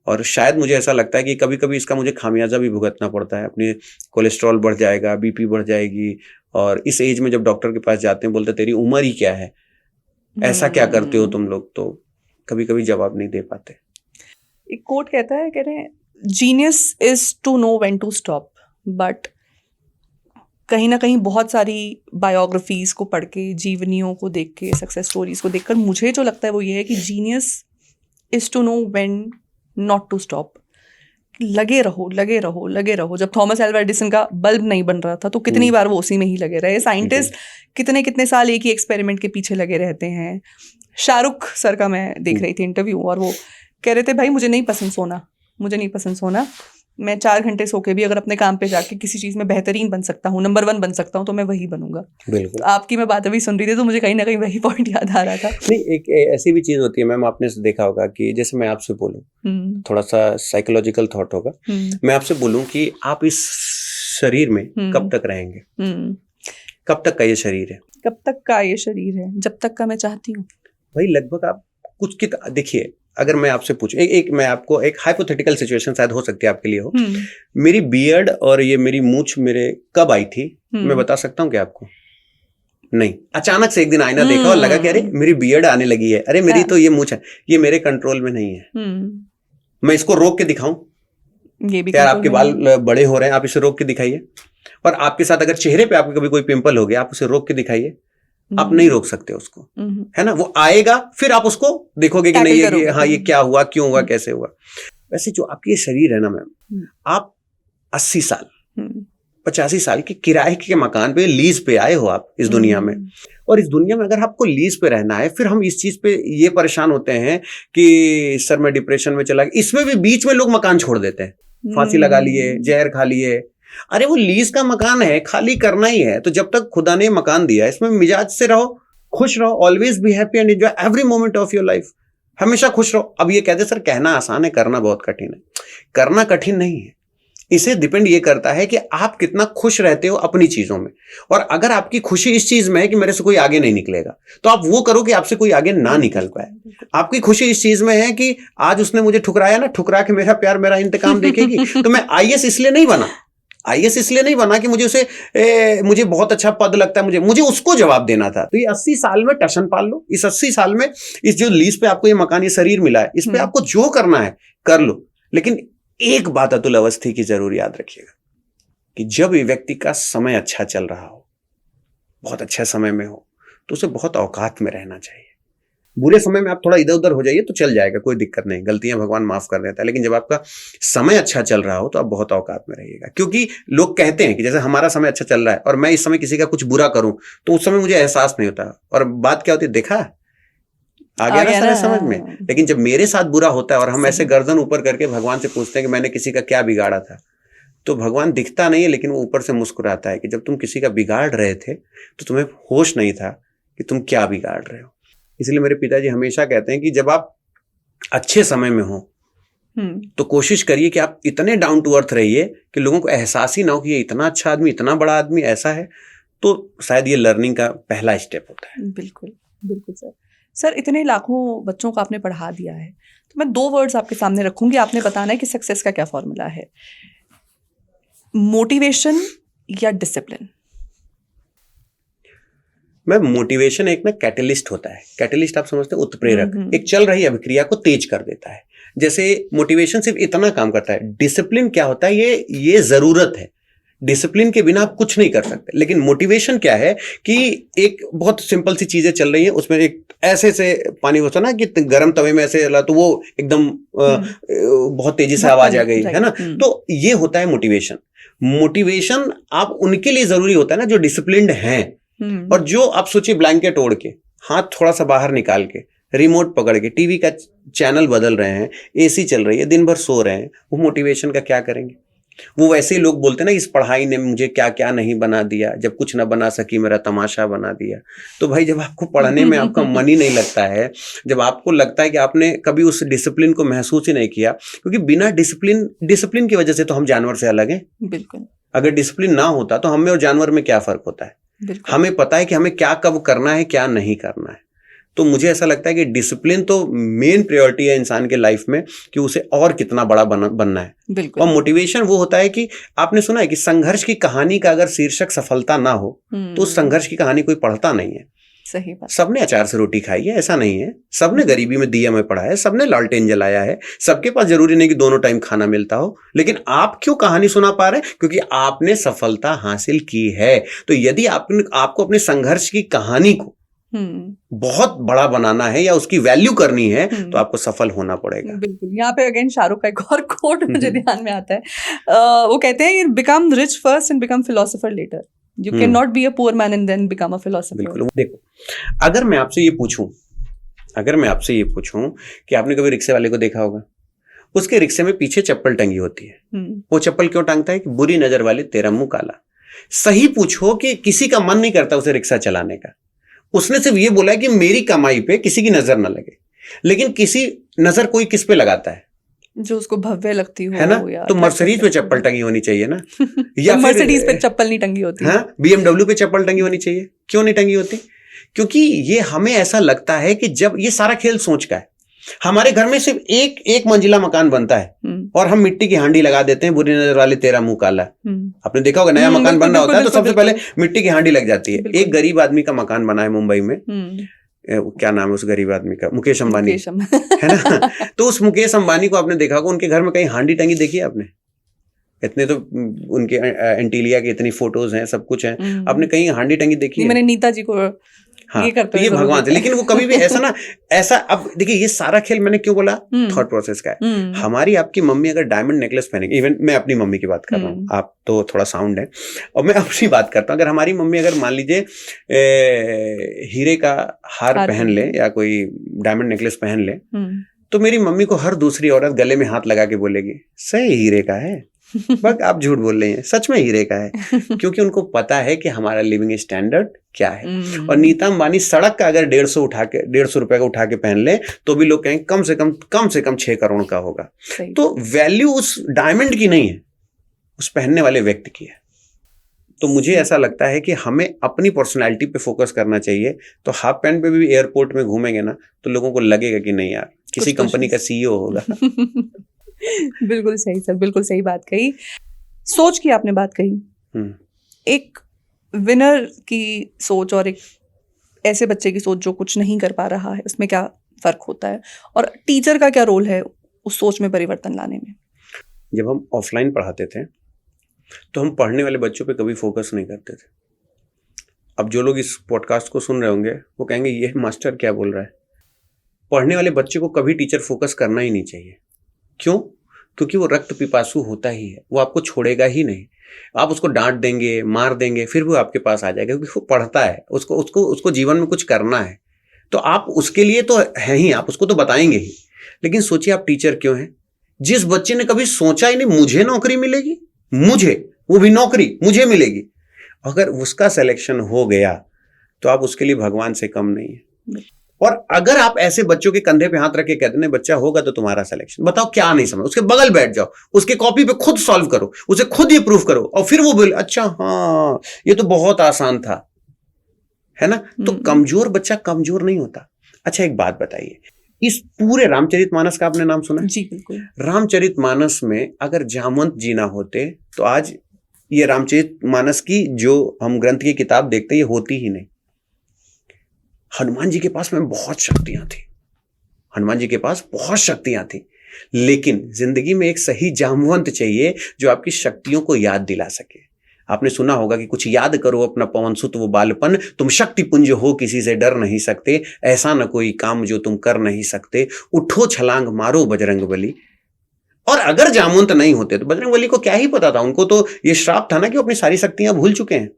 और शायद मुझे ऐसा लगता है कि कभी कभी इसका मुझे खामियाजा भी भुगतना पड़ता है। अपनी कोलेस्ट्रॉल बढ़ जाएगा, बीपी बढ़ जाएगी, और इस एज में जब डॉक्टर के पास जाते हैं बोलते तेरी उम्र ही क्या है, ऐसा क्या करते हो तुम लोग, तो कभी कभी जवाब नहीं दे पाते। एक कोट कहता है, कह रहे हैं, genius is to know when to stop. But कहीं ना कहीं बहुत सारी बायोग्राफीज को पढ़ के, जीवनियों को देख के, सक्सेस स्टोरीज को देखकर मुझे जो लगता है वो ये है कि genius is to know when not to stop. लगे रहो, लगे रहो, लगे रहो। जब थॉमस एल्वा एडिसन का बल्ब नहीं बन रहा था तो कितनी बार वो उसी में ही लगे रहे। साइंटिस्ट कितने कितने साल एक ही एक्सपेरिमेंट के पीछे लगे रहते हैं। शाहरुख सर का मैं देख रही थी इंटरव्यू, और वो कह रहे थे भाई मुझे नहीं पसंद सोना, मुझे नहीं पसंद सोना, मैं 4 घंटे सो के भी अगर अपने काम पे जाके किसी चीज में बेहतरीन बन सकता हूँ, नंबर 1 बन सकता हूँ, तो मैं वही बनूंगा। बिल्कुल। तो आपकी मैं बात अभी सुन रही थी तो मुझे कहीं ना कहीं वही पॉइंट याद आ रहा था। नहीं, एक ऐसी भी चीज होती है मैम, आपने देखा होगा कि जैसे मैं आपसे बोलूं, थोड़ा सा साइकोलॉजिकल थॉट होगा, मैं आपसे बोलूं कि आप इस शरीर में कब तक रहेंगे, कब तक का ये शरीर है, कब तक का ये शरीर है, जब तक का मैं चाहती हूँ। भाई लगभग आप कुछ देखिए, अगर मैं आपसे पूछूं, एक मैं आपको एक हाइपोथेटिकल सिचुएशन शायद हो सकती है आपके लिए हो, मेरी बियर्ड और ये मेरी मूंछ मेरे कब आई थी, मैं बता सकता हूँ क्या आपको? नहीं, अचानक से एक दिन आईना देखा और लगा कि अरे मेरी बियर्ड आने लगी है, अरे मेरी तो ये मूंछ है, ये मेरे कंट्रोल में नहीं है। मैं इसको रोक के दिखाऊं? ये भी यार आपके बाल बड़े हो रहे हैं, आप इसे रोक के दिखाइए। और आपके साथ अगर चेहरे पे आपके कभी कोई पिंपल हो गया, आप उसे रोक के दिखाइए, आप नहीं रोक सकते उसको, है ना? वो आएगा, फिर आप उसको देखोगे कि नहीं ये हाँ ये क्या हुआ, क्यों हुआ, कैसे हुआ। वैसे जो आपकी शरीर है ना मैम, आप 80 साल 85 साल के किराए के मकान पे, लीज पे आए हो आप इस दुनिया में। और इस दुनिया में अगर आपको लीज पे रहना है, फिर हम इस चीज पे ये परेशान होते हैं कि सर मैं डिप्रेशन में चला गया। इसमें भी बीच में लोग मकान छोड़ देते हैं, फांसी लगा लिए, जहर खा लिए। अरे वो लीज का मकान है, खाली करना ही है। तो जब तक खुदा ने मकान दिया, इसमें मिजाज से रहो, खुश रहो, always be happy and enjoy every moment of your life. हमेशा खुश रहो। अब ये कहते सर कहना आसान है, करना बहुत कठिन है। करना कठिन नहीं है, इसे डिपेंड ये करता है कि आप कितना खुश रहते हो अपनी चीजों में। और अगर आपकी खुशी इस चीज में है कि मेरे से कोई आगे नहीं निकलेगा, तो आप वो करो कि आपसे कोई आगे ना निकल पाए। आपकी खुशी इस चीज में है कि आज उसने मुझे ठुकराया ना, ठुकरा के मेरा प्यार मेरा इंतकाम देखेगी। तो मैं आईएएस इसलिए नहीं बना, आईएएस इसलिए नहीं बना कि मुझे उसे मुझे बहुत अच्छा पद लगता है, मुझे उसको जवाब देना था। तो ये 80 साल में टशन पाल लो। इस 80 साल में इस जो लीज पे आपको ये मकान, ये शरीर मिला है, इस पे आपको जो करना है कर लो। लेकिन एक बात अतुल अवस्थी की जरूर याद रखिएगा कि जब ये व्यक्ति का समय अच्छा चल रहा हो, बहुत अच्छे समय में हो, तो उसे बहुत औकात में रहना चाहिए। बुरे समय में आप थोड़ा इधर उधर हो जाइए तो चल जाएगा, कोई दिक्कत नहीं, गलतियां भगवान माफ कर देता है। लेकिन जब आपका समय अच्छा चल रहा हो तो आप बहुत औकात में रहिएगा। क्योंकि लोग कहते हैं कि जैसे हमारा समय अच्छा चल रहा है और मैं इस समय किसी का कुछ बुरा करूं, तो उस समय मुझे एहसास नहीं होता। और बात क्या होती है, देखा आ गया ना सारे समझ में। लेकिन जब मेरे साथ बुरा होता है और हम ऐसे गर्दन ऊपर करके भगवान से पूछते हैं कि मैंने किसी का क्या बिगाड़ा था, तो भगवान दिखता नहीं है, लेकिन वो ऊपर से मुस्कुराता है कि जब तुम किसी का बिगाड़ रहे थे तो तुम्हें होश नहीं था कि तुम क्या बिगाड़ रहे हो। इसलिए मेरे पिताजी हमेशा कहते हैं कि जब आप अच्छे समय में हो तो कोशिश करिए कि आप इतने डाउन टू अर्थ रहिए कि लोगों को एहसास ही ना हो कि ये इतना अच्छा आदमी, इतना बड़ा आदमी ऐसा है। तो शायद ये लर्निंग का पहला स्टेप होता है। बिल्कुल बिल्कुल सर, इतने लाखों बच्चों को आपने पढ़ा दिया है, तो मैं 2 वर्ड्स आपके सामने रखूंगी, आपने बताना है कि सक्सेस का क्या फॉर्मूला है। मोटिवेशन या डिसिप्लिन? मैं मोटिवेशन एक ना कैटलिस्ट होता है। कैटलिस्ट आप समझते हैं, उत्प्रेरक, एक चल रही अभिक्रिया को तेज कर देता है। जैसे मोटिवेशन सिर्फ इतना काम करता है। डिसिप्लिन क्या होता है, ये जरूरत है। डिसिप्लिन के बिना आप कुछ नहीं कर सकते। लेकिन मोटिवेशन क्या है कि एक बहुत सिंपल सी चीजें चल रही है, उसमें एक ऐसे से पानी होता ना कि गर्म तवे में ऐसे तो वो एकदम बहुत तेजी से आवाज आ गई, है ना। तो ये होता है मोटिवेशन। मोटिवेशन आप उनके लिए जरूरी होता है ना जो डिसिप्लिन्ड हैं। और जो आप सोचिए ब्लैंकेट ओढ़ के, हाथ थोड़ा सा बाहर निकाल के, रिमोट पकड़ के, टीवी का चैनल बदल रहे हैं, एसी चल रही है, दिन भर सो रहे हैं, वो मोटिवेशन का क्या करेंगे? वो वैसे ही लोग बोलते हैं ना, इस पढ़ाई ने मुझे क्या क्या नहीं बना दिया, जब कुछ ना बना सकी मेरा तमाशा बना दिया। तो भाई जब आपको पढ़ने में आपका मन ही नहीं लगता है, जब आपको लगता है कि आपने कभी उस डिसिप्लिन को महसूस ही नहीं किया, क्योंकि बिना डिसिप्लिन की वजह से तो हम जानवर से अलग हैं। बिल्कुल। अगर डिसिप्लिन ना होता तो हमें और जानवर में क्या फर्क होता है? हमें पता है कि हमें क्या कब करना है, क्या नहीं करना है। तो मुझे ऐसा लगता है कि डिसिप्लिन तो मेन प्रायोरिटी है इंसान के लाइफ में, कि उसे और कितना बड़ा बनना है। और मोटिवेशन वो होता है कि आपने सुना है कि संघर्ष की कहानी का अगर शीर्षक सफलता ना हो तो उस संघर्ष की कहानी कोई पढ़ता नहीं है। सही बात। सबने अचार से रोटी खाई है, ऐसा नहीं है। सबने गरीबी में दिया में पढ़ा है, सबने लालटेन जलाया है। सबके पास जरूरी नहीं कि दोनों टाइम खाना मिलता हो। लेकिन आप क्यों कहानी सुना पा रहे हैं? क्योंकि आपने सफलता हासिल की है। तो यदि आपको अपने संघर्ष की कहानी को बहुत बड़ा बनाना है या उसकी वैल्यू करनी है, तो आपको सफल होना पड़ेगा। बिल्कुल। यहाँ पे अगेन शाहरुख का एक और कोट मुझे ध्यान में आता है। वो कहते हैं, become rich first and become philosopher later. You cannot be a poor man and then become a philosopher. बिल्कुल। देखो, अगर मैं आपसे ये पूछूं कि आपने कभी रिक्शे वाले को देखा होगा, उसके रिक्शे में पीछे चप्पल टंगी होती है। वो चप्पल क्यों टांगता है? कि बुरी नजर वाले तेरा मुंह काला। सही पूछो कि किसी का मन नहीं करता उसे रिक्शा चलाने का। उसने सिर्फ ये बोला है कि मेरी कमाई पे किसी की नजर ना लगे। लेकिन किसी नजर कोई किस पे लगाता है? जो उसको भव्य लगती हो, है ना। तो मर्सिडीज पे चप्पल टंगी होनी चाहिए ना। या तो मर्सिडीज पे चप्पल नहीं टंगी होती। हाँ, BMW पे चप्पल टंगी होनी चाहिए। क्यों नहीं टंगी होती? क्योंकि ये हमें ऐसा लगता है कि जब ये सारा खेल सोच का है हमारे घर में सिर्फ एक मंजिला मकान बनता है और हम मिट्टी की हांडी लगा देते हैं, बुरी नजर वाले तेरा मुंह काला। आपने देखा होगा नया मकान बन रहा होता है तो सबसे पहले मिट्टी की हांडी लग जाती है। एक गरीब आदमी का मकान बना है मुंबई में, क्या नाम है उस गरीब आदमी का, मुकेश अंबानी है ना। तो उस मुकेश अंबानी को आपने देखा होगा, उनके घर में कहीं हांडी टंगी देखी है आपने? इतने तो उनके एंटीलिया की इतनी फोटोज हैं, सब कुछ है, आपने कहीं हांडी टंगी देखी है? मैंने नीता जी को हाँ, तो ये भगवान से, लेकिन वो कभी भी ऐसा ना ऐसा, अब देखिए ये सारा खेल मैंने क्यों बोला, थॉट प्रोसेस का है। हमारी आपकी मम्मी अगर डायमंड नेकलेस पहनेगी, इवन मैं अपनी मम्मी की बात कर रहा हूँ, आप तो थोड़ा साउंड है और मैं अपनी बात करता हूँ, अगर हमारी मम्मी अगर मान लीजिए हीरे का हार पहन ले या कोई डायमंड नेकलेस पहन ले, तो मेरी मम्मी को हर दूसरी औरत गले में हाथ लगा के बोलेगी सही हीरे का है। बस आप झूठ बोल रहे हैं, सच में हीरे का है, क्योंकि उनको पता है कि हमारा लिविंग स्टैंडर्ड क्या है। और नीता अंबानी सड़क का अगर 150 रुपए का उठा के पहन ले तो भी लोग कहेंगे कम से कम 6 करोड़ का होगा। तो वैल्यू उस डायमंड की नहीं है, उस पहनने वाले व्यक्ति की है। तो मुझे ऐसा लगता है कि हमें अपनी पर्सनैलिटी पे फोकस करना चाहिए। तो हाफ पैंट पे भी एयरपोर्ट में घूमेंगे ना तो लोगों को लगेगा कि नहीं यार किसी कंपनी का सीईओ होगा। बिल्कुल सही सर, बिल्कुल सही बात कही। सोच की आपने बात कही, एक विनर की सोच और एक ऐसे बच्चे की सोच जो कुछ नहीं कर पा रहा है, उसमें क्या फर्क होता है और टीचर का क्या रोल है उस सोच में परिवर्तन लाने में? जब हम ऑफलाइन पढ़ाते थे तो हम पढ़ने वाले बच्चों पे कभी फोकस नहीं करते थे। अब जो लोग इस पॉडकास्ट को सुन रहे होंगे वो कहेंगे ये मास्टर क्या बोल रहा है। पढ़ने वाले बच्चे को कभी टीचर फोकस करना ही नहीं चाहिए। क्यों? क्योंकि वो रक्त पिपासु होता ही है, वो आपको छोड़ेगा ही नहीं। आप उसको डांट देंगे, मार देंगे, फिर वो आपके पास आ जाएगा, क्योंकि वो पढ़ता है, उसको जीवन में कुछ करना है। तो आप उसके लिए तो है ही, आप उसको तो बताएंगे ही। लेकिन सोचिए आप टीचर क्यों हैं? जिस बच्चे ने कभी सोचा ही नहीं मुझे नौकरी मिलेगी, वो भी नौकरी मुझे मिलेगी, अगर उसका सिलेक्शन हो गया तो आप उसके लिए भगवान से कम नहीं है। और अगर आप ऐसे बच्चों के कंधे पे हाथ रख के कहते हैं बच्चा होगा तो तुम्हारा सिलेक्शन, बताओ क्या नहीं समझ, उसके बगल बैठ जाओ, उसके कॉपी पे खुद सॉल्व करो, उसे खुद ही प्रूफ करो और फिर वो बोले अच्छा हाँ ये तो बहुत आसान था, है ना। तो कमजोर बच्चा कमजोर नहीं होता। अच्छा एक बात बताइए, इस पूरे रामचरितमानस का आपने नाम सुना? जी बिल्कुल। रामचरितमानस में अगर जामवंत जी ना होते तो आज ये रामचरितमानस की जो हम ग्रंथ की किताब देखते ये होती ही नहीं। हनुमान जी के पास में बहुत शक्तियां थी, हनुमान जी के पास बहुत शक्तियां थी, लेकिन जिंदगी में एक सही जामवंत चाहिए जो आपकी शक्तियों को याद दिला सके। आपने सुना होगा कि कुछ याद करो अपना पवन सुत वो बालपन, तुम शक्ति पुंज हो किसी से डर नहीं सकते, ऐसा न कोई काम जो तुम कर नहीं सकते, उठो छलांग मारो बजरंगबली। और अगर जामवंत नहीं होते तो बजरंगबली को क्या ही पता था, उनको तो ये श्राप था ना कि अपनी सारी शक्तियां भूल चुके हैं।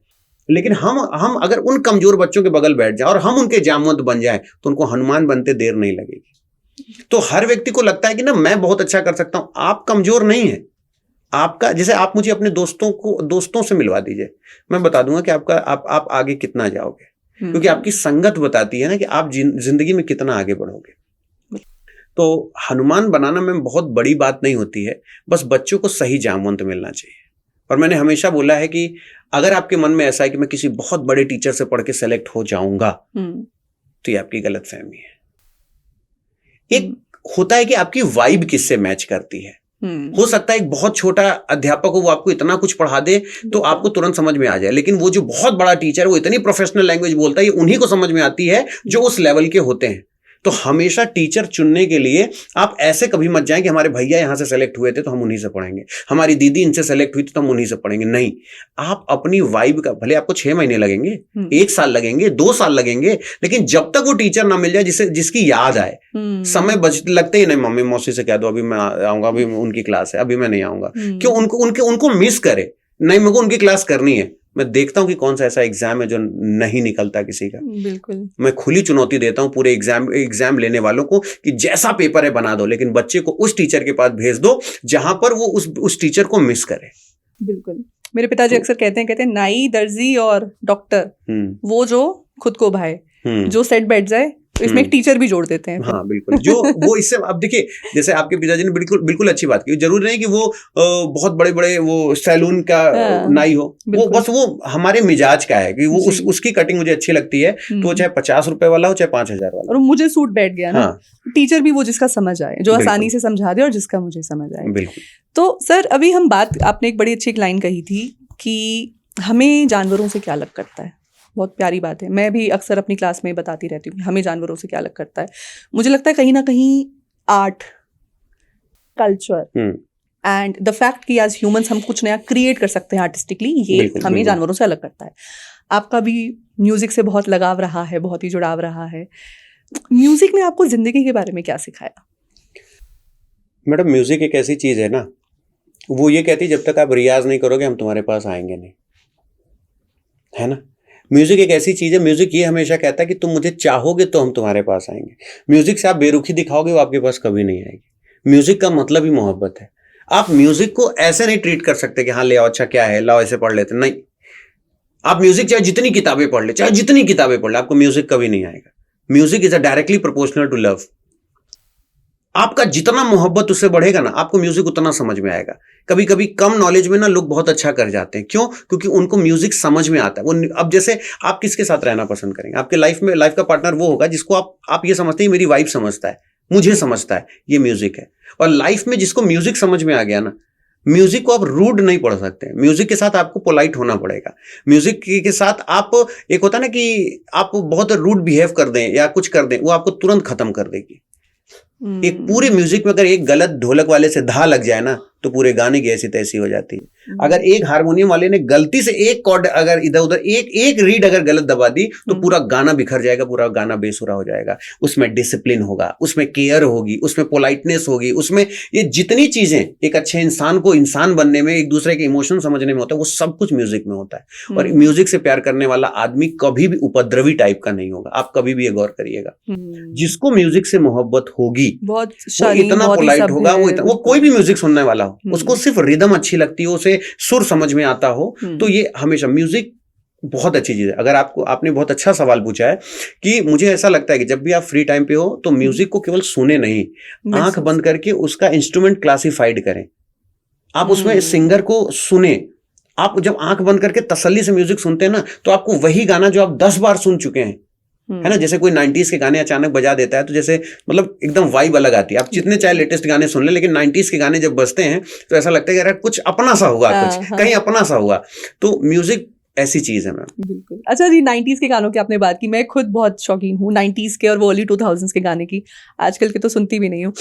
लेकिन हम अगर उन कमजोर बच्चों के बगल बैठ जाए और हम उनके जामवंत बन जाए तो उनको हनुमान बनते देर नहीं लगेगी। तो हर व्यक्ति को लगता है कि ना मैं बहुत अच्छा कर सकता हूं, आप कमजोर नहीं है। आपका जैसे आप मुझे अपने दोस्तों से मिलवा दीजिए, मैं बता दूंगा कि आप आगे कितना जाओगे, क्योंकि आपकी संगत बताती है ना कि आप जिंदगी में कितना आगे बढ़ोगे। तो हनुमान बनाना में बहुत बड़ी बात नहीं होती है, बस बच्चों को सही जामवंत मिलना चाहिए। और मैंने हमेशा बोला है कि अगर आपके मन में ऐसा है कि मैं किसी बहुत बड़े टीचर से पढ़ के सेलेक्ट हो जाऊंगा तो ये आपकी गलतफहमी है। एक होता है कि आपकी वाइब किससे मैच करती है। हो सकता है एक बहुत छोटा अध्यापक हो, वो आपको इतना कुछ पढ़ा दे तो आपको तुरंत समझ में आ जाए, लेकिन वो जो बहुत बड़ा टीचर है वो इतनी प्रोफेशनल लैंग्वेज बोलता है, ये उन्हीं को समझ में आती है जो उस लेवल के होते हैं। तो हमेशा टीचर चुनने के लिए आप ऐसे कभी मत जाएं कि हमारे भैया यहां से सेलेक्ट हुए थे तो हम उन्हीं से पढ़ेंगे, हमारी दीदी इनसे सेलेक्ट हुई थी तो हम उन्हीं से पढ़ेंगे। नहीं, आप अपनी वाइब का, भले आपको 6 महीने लगेंगे, 1 साल लगेंगे, 2 साल लगेंगे, लेकिन जब तक वो टीचर ना मिल जाए जिसकी याद आए, समय लगते ही नहीं, मम्मी मौसी से कह दो अभी मैं आऊंगा, अभी उनकी क्लास है, अभी मैं नहीं आऊंगा। क्यों? उनको मिस करे, नहीं मेरे को उनकी क्लास करनी है। मैं देखता हूं कि कौन सा ऐसा एग्जाम है जो नहीं निकलता किसी का। बिल्कुल, मैं खुली चुनौती देता हूं पूरे एग्जाम लेने वालों को कि जैसा पेपर है बना दो, लेकिन बच्चे को उस टीचर के पास भेज दो जहां पर वो उस टीचर को मिस करे। बिल्कुल, मेरे पिताजी अक्सर कहते हैं नाई, दर्जी और डॉक्टर वो जो खुद को भाए, जो सेट बैठ जाए तो इसमें एक टीचर भी जोड़ देते हैं। हाँ बिल्कुल, जो वो इससे अब देखिए, जैसे आपके पिताजी ने बिल्कुल बिल्कुल अच्छी बात की, जरूरी नहीं कि वो बहुत बड़े बड़े वो सैलून का नाई हो, वो बस वो हमारे मिजाज का है कि वो उसकी कटिंग मुझे अच्छी लगती है, तो वो चाहे 50 रुपए वाला हो चाहे 5,000 वाला, और मुझे सूट बैठ गया ना। टीचर भी वो जिसका समझ आए, जो आसानी से समझा दे और जिसका मुझे समझ आए। बिल्कुल। तो सर अभी हम बात, आपने एक बड़ी अच्छी लाइन कही थी कि हमें जानवरों से क्या अलग करता है। बहुत प्यारी बात है, मैं भी अक्सर अपनी क्लास में बताती रहती हूँ हमें जानवरों से क्या अलग करता है। मुझे लगता है कहीं ना कहीं art, culture and the fact कि एज ह्यूमंस हम कुछ नया क्रिएट कर सकते हैं आर्टिस्टिकली, ये हमें जानवरों से अलग करता है। आपका भी म्यूजिक से बहुत लगाव रहा है, बहुत ही जुड़ाव रहा है। म्यूजिक ने आपको जिंदगी के बारे में क्या सिखाया? मैडम, म्यूजिक एक ऐसी चीज है ना, वो ये कहती है जब तक आप रियाज नहीं करोगे हम तुम्हारे पास आएंगे नहीं, है ना। म्यूजिक एक ऐसी चीज है, म्यूजिक ये हमेशा कहता है कि तुम मुझे चाहोगे तो हम तुम्हारे पास आएंगे। म्यूजिक से आप बेरुखी दिखाओगे वो आपके पास कभी नहीं आएगी। म्यूजिक का मतलब ही मोहब्बत है। आप म्यूजिक को ऐसे नहीं ट्रीट कर सकते कि हाँ ले आओ, अच्छा क्या है, लाओ ऐसे पढ़ लेते, नहीं। आप म्यूजिक चाहे जितनी किताबें पढ़ ले, चाहे जितनी किताबें पढ़ ले, आपको म्यूजिक कभी नहीं आएगा। Music is a directly proportional to love. आपका जितना मोहब्बत उससे बढ़ेगा ना, आपको म्यूजिक उतना समझ में आएगा। कभी कभी कम नॉलेज में ना लोग बहुत अच्छा कर जाते हैं, क्यों? क्योंकि उनको म्यूजिक समझ में आता है। वो अब जैसे आप किसके साथ रहना पसंद करेंगे? आपके लाइफ में लाइफ का पार्टनर वो होगा जिसको आप ये समझते हैं मेरी वाइफ समझता है, मुझे समझता है, ये म्यूजिक है। और लाइफ में जिसको म्यूजिक समझ में आ गया ना, म्यूजिक को आप रूड नहीं पढ़ सकते। म्यूजिक के साथ आपको पोलाइट होना पड़ेगा। म्यूजिक के साथ आप, एक होता है ना कि आप बहुत रूड बिहेव कर दें या कुछ कर दें, वो आपको तुरंत खत्म कर देगी। एक पूरे म्यूजिक में अगर एक गलत ढोलक वाले से धा लग जाए ना, तो पूरे गाने की ऐसी तैसी हो जाती है। अगर एक हारमोनियम वाले ने गलती से एक कॉर्ड अगर इधर उधर एक रीड अगर गलत दबा दी, तो पूरा गाना बिखर जाएगा, पूरा गाना बेसुरा हो जाएगा। उसमें डिसिप्लिन होगा, उसमें केयर होगी, उसमें पोलाइटनेस होगी, उसमें ये जितनी चीजें एक अच्छे इंसान को इंसान बनने में, एक दूसरे के इमोशन समझने में होता है, वो सब कुछ म्यूजिक में होता है। और म्यूजिक से प्यार करने वाला आदमी कभी भी उपद्रवी टाइप का नहीं होगा। आप कभी भी ये गौर करिएगा, जिसको म्यूजिक से मोहब्बत होगी वो इतना पोलाइट होगा, वो कोई भी म्यूजिक सुनने वाला, उसको सिर्फ रिदम अच्छी लगती हो, उसे सुर समझ में आता हो, तो ये हमेशा म्यूजिक बहुत अच्छी चीज है। अगर आपने बहुत अच्छा सवाल पूछा है कि मुझे ऐसा लगता है कि जब भी आप फ्री टाइम पे हो तो म्यूजिक को केवल सुने नहीं, आंख बंद करके उसका इंस्ट्रूमेंट क्लासिफाइड करें। आप उसमें सिंगर को सुने। आप जब आंख बंद करके तसल्ली से म्यूजिक सुनते हैं ना, तो आपको वही गाना जो आप 10 बार सुन चुके हैं, है ना, जैसे कोई 90s के गाने अचानक बजा देता है तो जैसे मतलब एकदम वाइब अलग आती है। आप जितने चाहे लेटेस्ट गाने सुन ले, लेकिन 90s के गाने जब बजते हैं तो ऐसा लगता है कि यार कुछ अपना सा हुआ, कुछ कहीं अपना सा हुआ। तो म्यूजिक ऐसी चीज है मैम। बिल्कुल। अच्छा जी, 90s के गानों की आपने बात की, मैं खुद बहुत शौकीन हूँ 90s के और वो अर्ली 2000s के गाने की। आजकल के तो सुनती भी नहीं हूँ।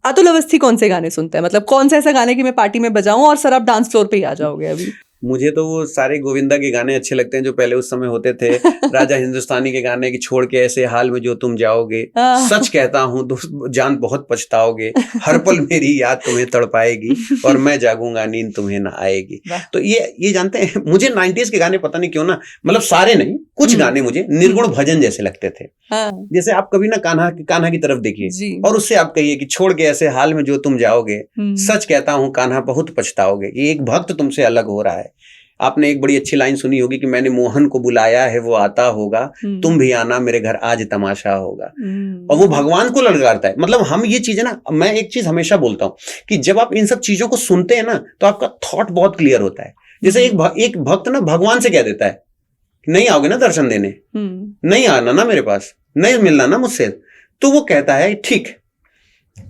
अतुल अवस्थी कौन से गाने सुनते हैं? मतलब कौन सा ऐसा गाने की मैं पार्टी में बजाऊं और सर आप डांस फ्लोर पे ही आ जाओगे? अभी मुझे तो वो सारे गोविंदा के गाने अच्छे लगते हैं जो पहले उस समय होते थे। राजा हिंदुस्तानी के गाने की छोड़ के ऐसे हाल में जो तुम जाओगे, सच कहता हूँ तो जान बहुत पछताओगे, हर पल मेरी याद तुम्हें तड़पाएगी और मैं जागूंगा नींद तुम्हें ना आएगी। तो ये जानते हैं, मुझे 90s के गाने पता नहीं क्यों ना, मतलब सारे नहीं, कुछ गाने मुझे निर्गुण भजन जैसे लगते थे। जैसे आप कभी ना कान्हा की तरफ देखिए और उससे आप कहिए कि छोड़ के ऐसे हाल में जो तुम जाओगे, सच कहता हूँ कान्हा बहुत पछताओगे। ये एक भक्त तुमसे अलग हो रहा है। आपने एक बड़ी अच्छी लाइन सुनी होगी कि मैंने मोहन को बुलाया है वो आता होगा, तुम भी आना मेरे घर आज तमाशा होगा। और वो भगवान को ललकारता है। मतलब हम ये चीजें ना, मैं एक चीज हमेशा बोलता हूँ कि जब आप इन सब चीजों को सुनते हैं ना तो आपका थॉट बहुत क्लियर होता है। जैसे एक भक्त ना भगवान से कह देता है नहीं आओगे ना दर्शन देने, नहीं आना ना मेरे पास, नहीं मिलना ना मुझसे, तो वो कहता है ठीक,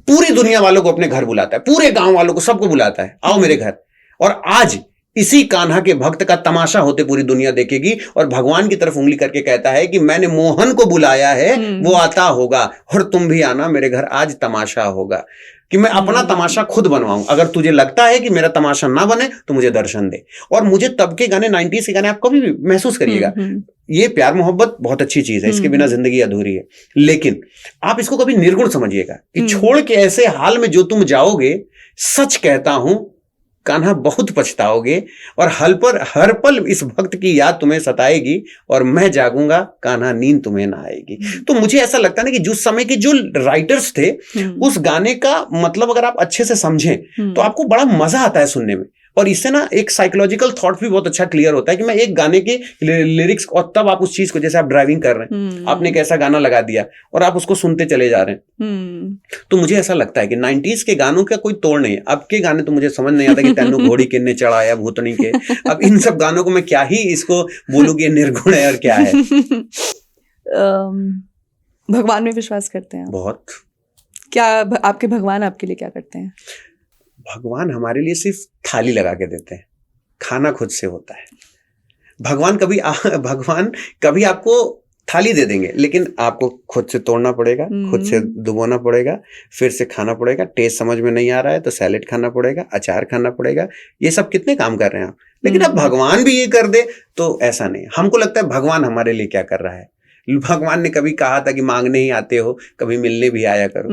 पूरी दुनिया वालों को अपने घर बुलाता है, पूरे गांव वालों को सबको बुलाता है, आओ मेरे घर। और आज इसी कान्हा के भक्त का तमाशा होते पूरी दुनिया देखेगी और भगवान की तरफ उंगली करके कहता है कि मैंने मोहन को बुलाया है वो आता होगा और तुम भी आना मेरे घर आज तमाशा होगा। कि मैं अपना तमाशा खुद बनवाऊं। अगर तुझे लगता है कि मेरा तमाशा ना बने तो मुझे दर्शन दे। और मुझे तब के गाने 90s के गाने आप कभी भी महसूस करिएगा, ये प्यार मोहब्बत बहुत अच्छी चीज है, इसके बिना जिंदगी अधूरी है। लेकिन आप इसको कभी निर्गुण समझिएगा कि छोड़ के ऐसे हाल में जो तुम जाओगे, सच कहता हूं कान्हा बहुत पछताओगे और हर पल इस भक्त की याद तुम्हें सताएगी और मैं जागूंगा कान्हा नींद तुम्हें ना आएगी। तो मुझे ऐसा लगता है ना कि जिस समय के जो राइटर्स थे उस गाने का मतलब अगर आप अच्छे से समझें तो आपको बड़ा मजा आता है सुनने में। और इससे ना एक साइकोलॉजिकल थॉट भी बहुत अच्छा क्लियर होता है कि मैं एक गाने की लिरिक्स, और तब आप उस चीज को, जैसे आप ड्राइविंग कर रहे हैं, आपने एक ऐसा गाना लगा दिया और आप उसको सुनते चले जा रहे हैं, तो मुझे ऐसा लगता है कि 90s के गानों का कोई तोड़ नहीं है। अब के गाने तो मुझे समझ नहीं आता कि तेनू घोड़ी किन्ने चढ़ाया भूतनी के, अब इन सब गानों को मैं क्या ही इसको बोलूं कि निर्गुण है और क्या है। भगवान में विश्वास करते हैं आप? बहुत। क्या आपके भगवान आपके लिए क्या करते हैं? भगवान हमारे लिए सिर्फ थाली लगा के देते हैं, खाना खुद से होता है। भगवान कभी आपको थाली दे देंगे, लेकिन आपको खुद से तोड़ना पड़ेगा, खुद से डुबोना पड़ेगा, फिर से खाना पड़ेगा। टेस्ट समझ में नहीं आ रहा है तो सैलेड खाना पड़ेगा, अचार खाना पड़ेगा। ये सब कितने काम कर रहे हैं आप, लेकिन अब भगवान भी ये कर दे तो ऐसा नहीं। हमको लगता है भगवान हमारे लिए क्या कर रहा है। भगवान ने कभी कहा था कि मांगने ही आते हो, कभी मिलने भी आया करो,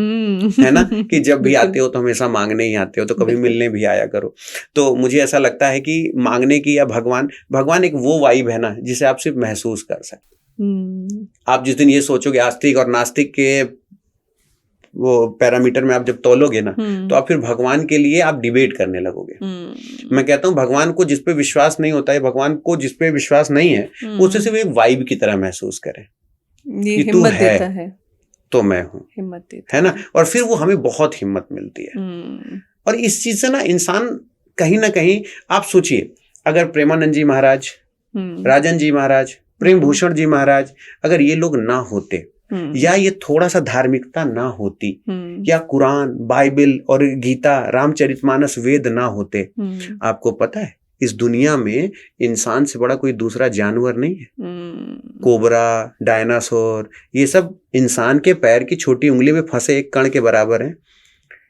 है ना, कि जब भी आते हो तो हमेशा मांगने ही आते हो, तो कभी मिलने भी आया करो। तो मुझे ऐसा लगता है कि मांगने की या भगवान एक वो वाइब है ना जिसे आप सिर्फ महसूस कर सकते। आप जिस दिन ये सोचोगे आस्तिक और नास्तिक के वो पैरामीटर में आप जब तोलोगे ना, तो आप फिर भगवान के लिए आप डिबेट करने लगोगे। मैं कहता हूँ भगवान को जिसपे विश्वास नहीं होता है, भगवान को जिसपे विश्वास नहीं है, उसे सिर्फ एक वाइब की तरह महसूस करें, ये हिम्मत देता है तो मैं हूँ, हिम्मत देता है ना, और फिर वो हमें बहुत हिम्मत मिलती है। और इस चीज से ना इंसान कहीं ना कहीं, आप सोचिए अगर प्रेमानंद जी महाराज, राजन जी महाराज, प्रेम भूषण जी महाराज, अगर ये लोग ना होते, या ये थोड़ा सा धार्मिकता ना होती, या कुरान, बाइबल और गीता, रामचरितमानस, वेद ना होते, आपको पता है इस दुनिया में इंसान से बड़ा कोई दूसरा जानवर नहीं है। कोबरा, डायनासोर, ये सब इंसान के पैर की छोटी उंगली में फंसे एक कण के बराबर है।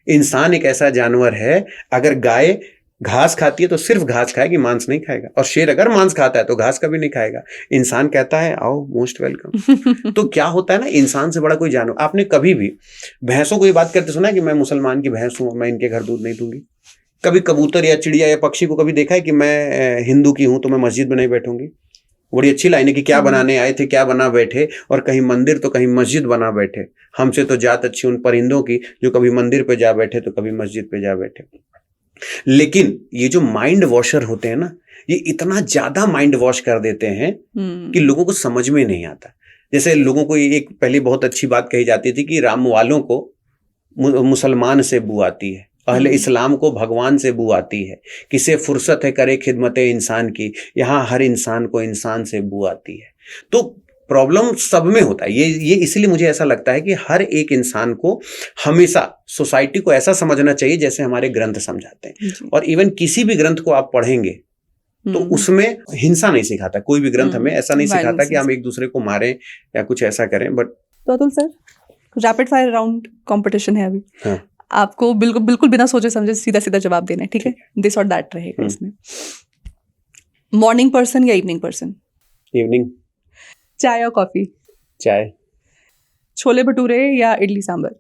इंसान एक ऐसा जानवर है, अगर गाय घास खाती है तो सिर्फ घास खाएगी, मांस नहीं खाएगा। और शेर अगर मांस खाता है तो घास कभी नहीं खाएगा। इंसान कहता है आओ, मोस्ट वेलकम। तो क्या होता है ना, इंसान से बड़ा कोई जानवर। आपने कभी भी भैंसों को ये बात करते सुना है कि मैं मुसलमान की भैंस हूं, मैं इनके घर दूध नहीं दूंगी? कभी कबूतर या चिड़िया या पक्षी को कभी देखा है कि मैं हिंदू की हूं तो मैं मस्जिद में नहीं बैठूंगी? बड़ी अच्छी लाइन है कि क्या बनाने आए थे, क्या बना बैठे, और कहीं मंदिर तो कहीं मस्जिद बना बैठे। हमसे तो जात अच्छी उन परिंदों की जो कभी मंदिर पे जा बैठे तो कभी मस्जिद पे जा बैठे। लेकिन ये जो माइंड वॉशर होते हैं ना, ये इतना ज्यादा माइंड वॉश कर देते हैं कि लोगों को समझ में नहीं आता। जैसे लोगों को एक पहले बहुत अच्छी बात कही जाती थी कि राम वालों को मुसलमान से बू आती है, अहले इस्लाम को भगवान से बू आती है, किसे फुर्सत है करे खिदमते इंसान की, यहाँ हर इंसान को इंसान से बू आती है। तो प्रॉब्लम सब में होता है। ये इसलिए मुझे ऐसा लगता है कि हर एक इंसान को हमेशा सोसाइटी को ऐसा समझना चाहिए जैसे हमारे ग्रंथ समझाते हैं। और इवन किसी भी ग्रंथ को आप पढ़ेंगे तो उसमें हिंसा नहीं सिखाता, कोई भी ग्रंथ हमें ऐसा नहीं सिखाता कि हम एक दूसरे को मारें या कुछ ऐसा करें। बट तो Atul sir, rapid fire round competition है अभी। हाँ। आपको बिल्कुल बिना सोचे समझे सीधा सीधा जवाब देना है, ठीक है? दिस और दैट रहेगा इसमें। मॉर्निंग पर्सन या इवनिंग पर्सन? इवनिंग। चाय और कॉफी? चाय। छोले भटूरे या इडली सांभर?